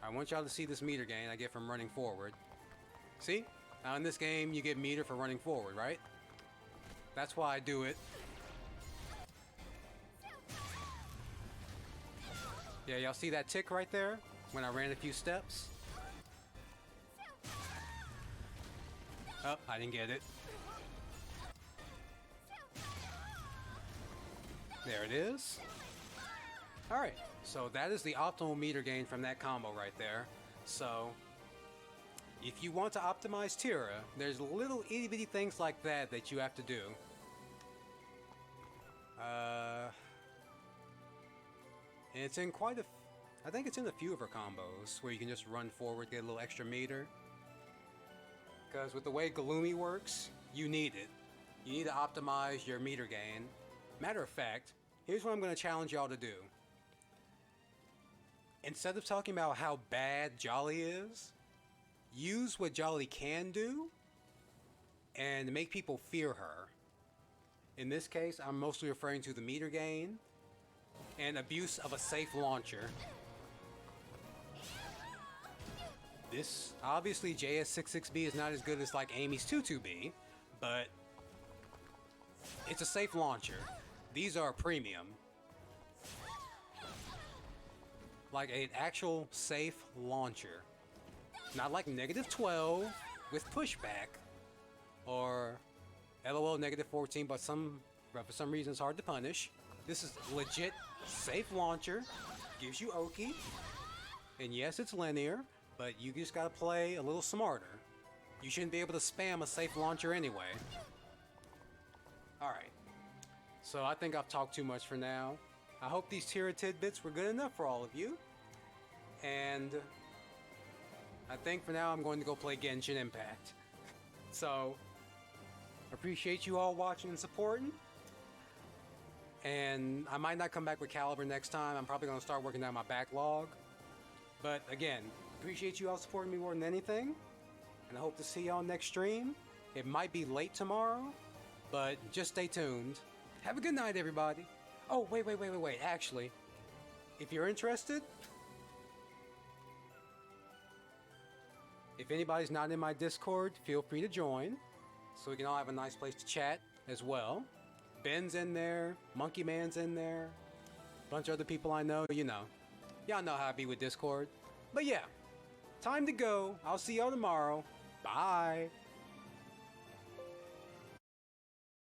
I want y'all to see this meter gain I get from running forward. See? Now in this game, you get meter for running forward, right? That's why I do it. Yeah, y'all see that tick right there? When I ran a few steps? Oh, I didn't get it. There it is. Alright, so that is the optimal meter gain from that combo right there. So, if you want to optimize Tira, there's little itty bitty things like that that you have to do. And it's in quite a... I think it's in a few of her combos where you can just run forward, get a little extra meter. Because with the way Galoomy works, you need it. You need to optimize your meter gain. Matter of fact, here's what I'm going to challenge y'all to do. Instead of talking about how bad Jolly is, use what Jolly can do and make people fear her. In this case, I'm mostly referring to the meter gain and abuse of a safe launcher. This, obviously JS66B is not as good as like Amy's 22B, but it's a safe launcher. These are premium. Like an actual safe launcher. Not like -12 with pushback. Or LOL -14, but for some reason it's hard to punish. This is legit safe launcher. Gives you Oki. And yes, it's linear, but you just gotta play a little smarter. You shouldn't be able to spam a safe launcher anyway. Alright. So I think I've talked too much for now. I hope these Tira tidbits were good enough for all of you. And I think for now I'm going to go play Genshin Impact. So, appreciate you all watching and supporting. And I might not come back with Caliber next time. I'm probably going to start working down my backlog. But again, appreciate you all supporting me more than anything. And I hope to see y'all next stream. It might be late tomorrow, but just stay tuned. Have a good night, everybody. Oh, wait. Actually, if you're interested, if anybody's not in my Discord, feel free to join. So we can all have a nice place to chat as well. Ben's in there, Monkey Man's in there, a bunch of other people I know, you know. Y'all know how I be with Discord. But yeah, time to go. I'll see y'all tomorrow. Bye.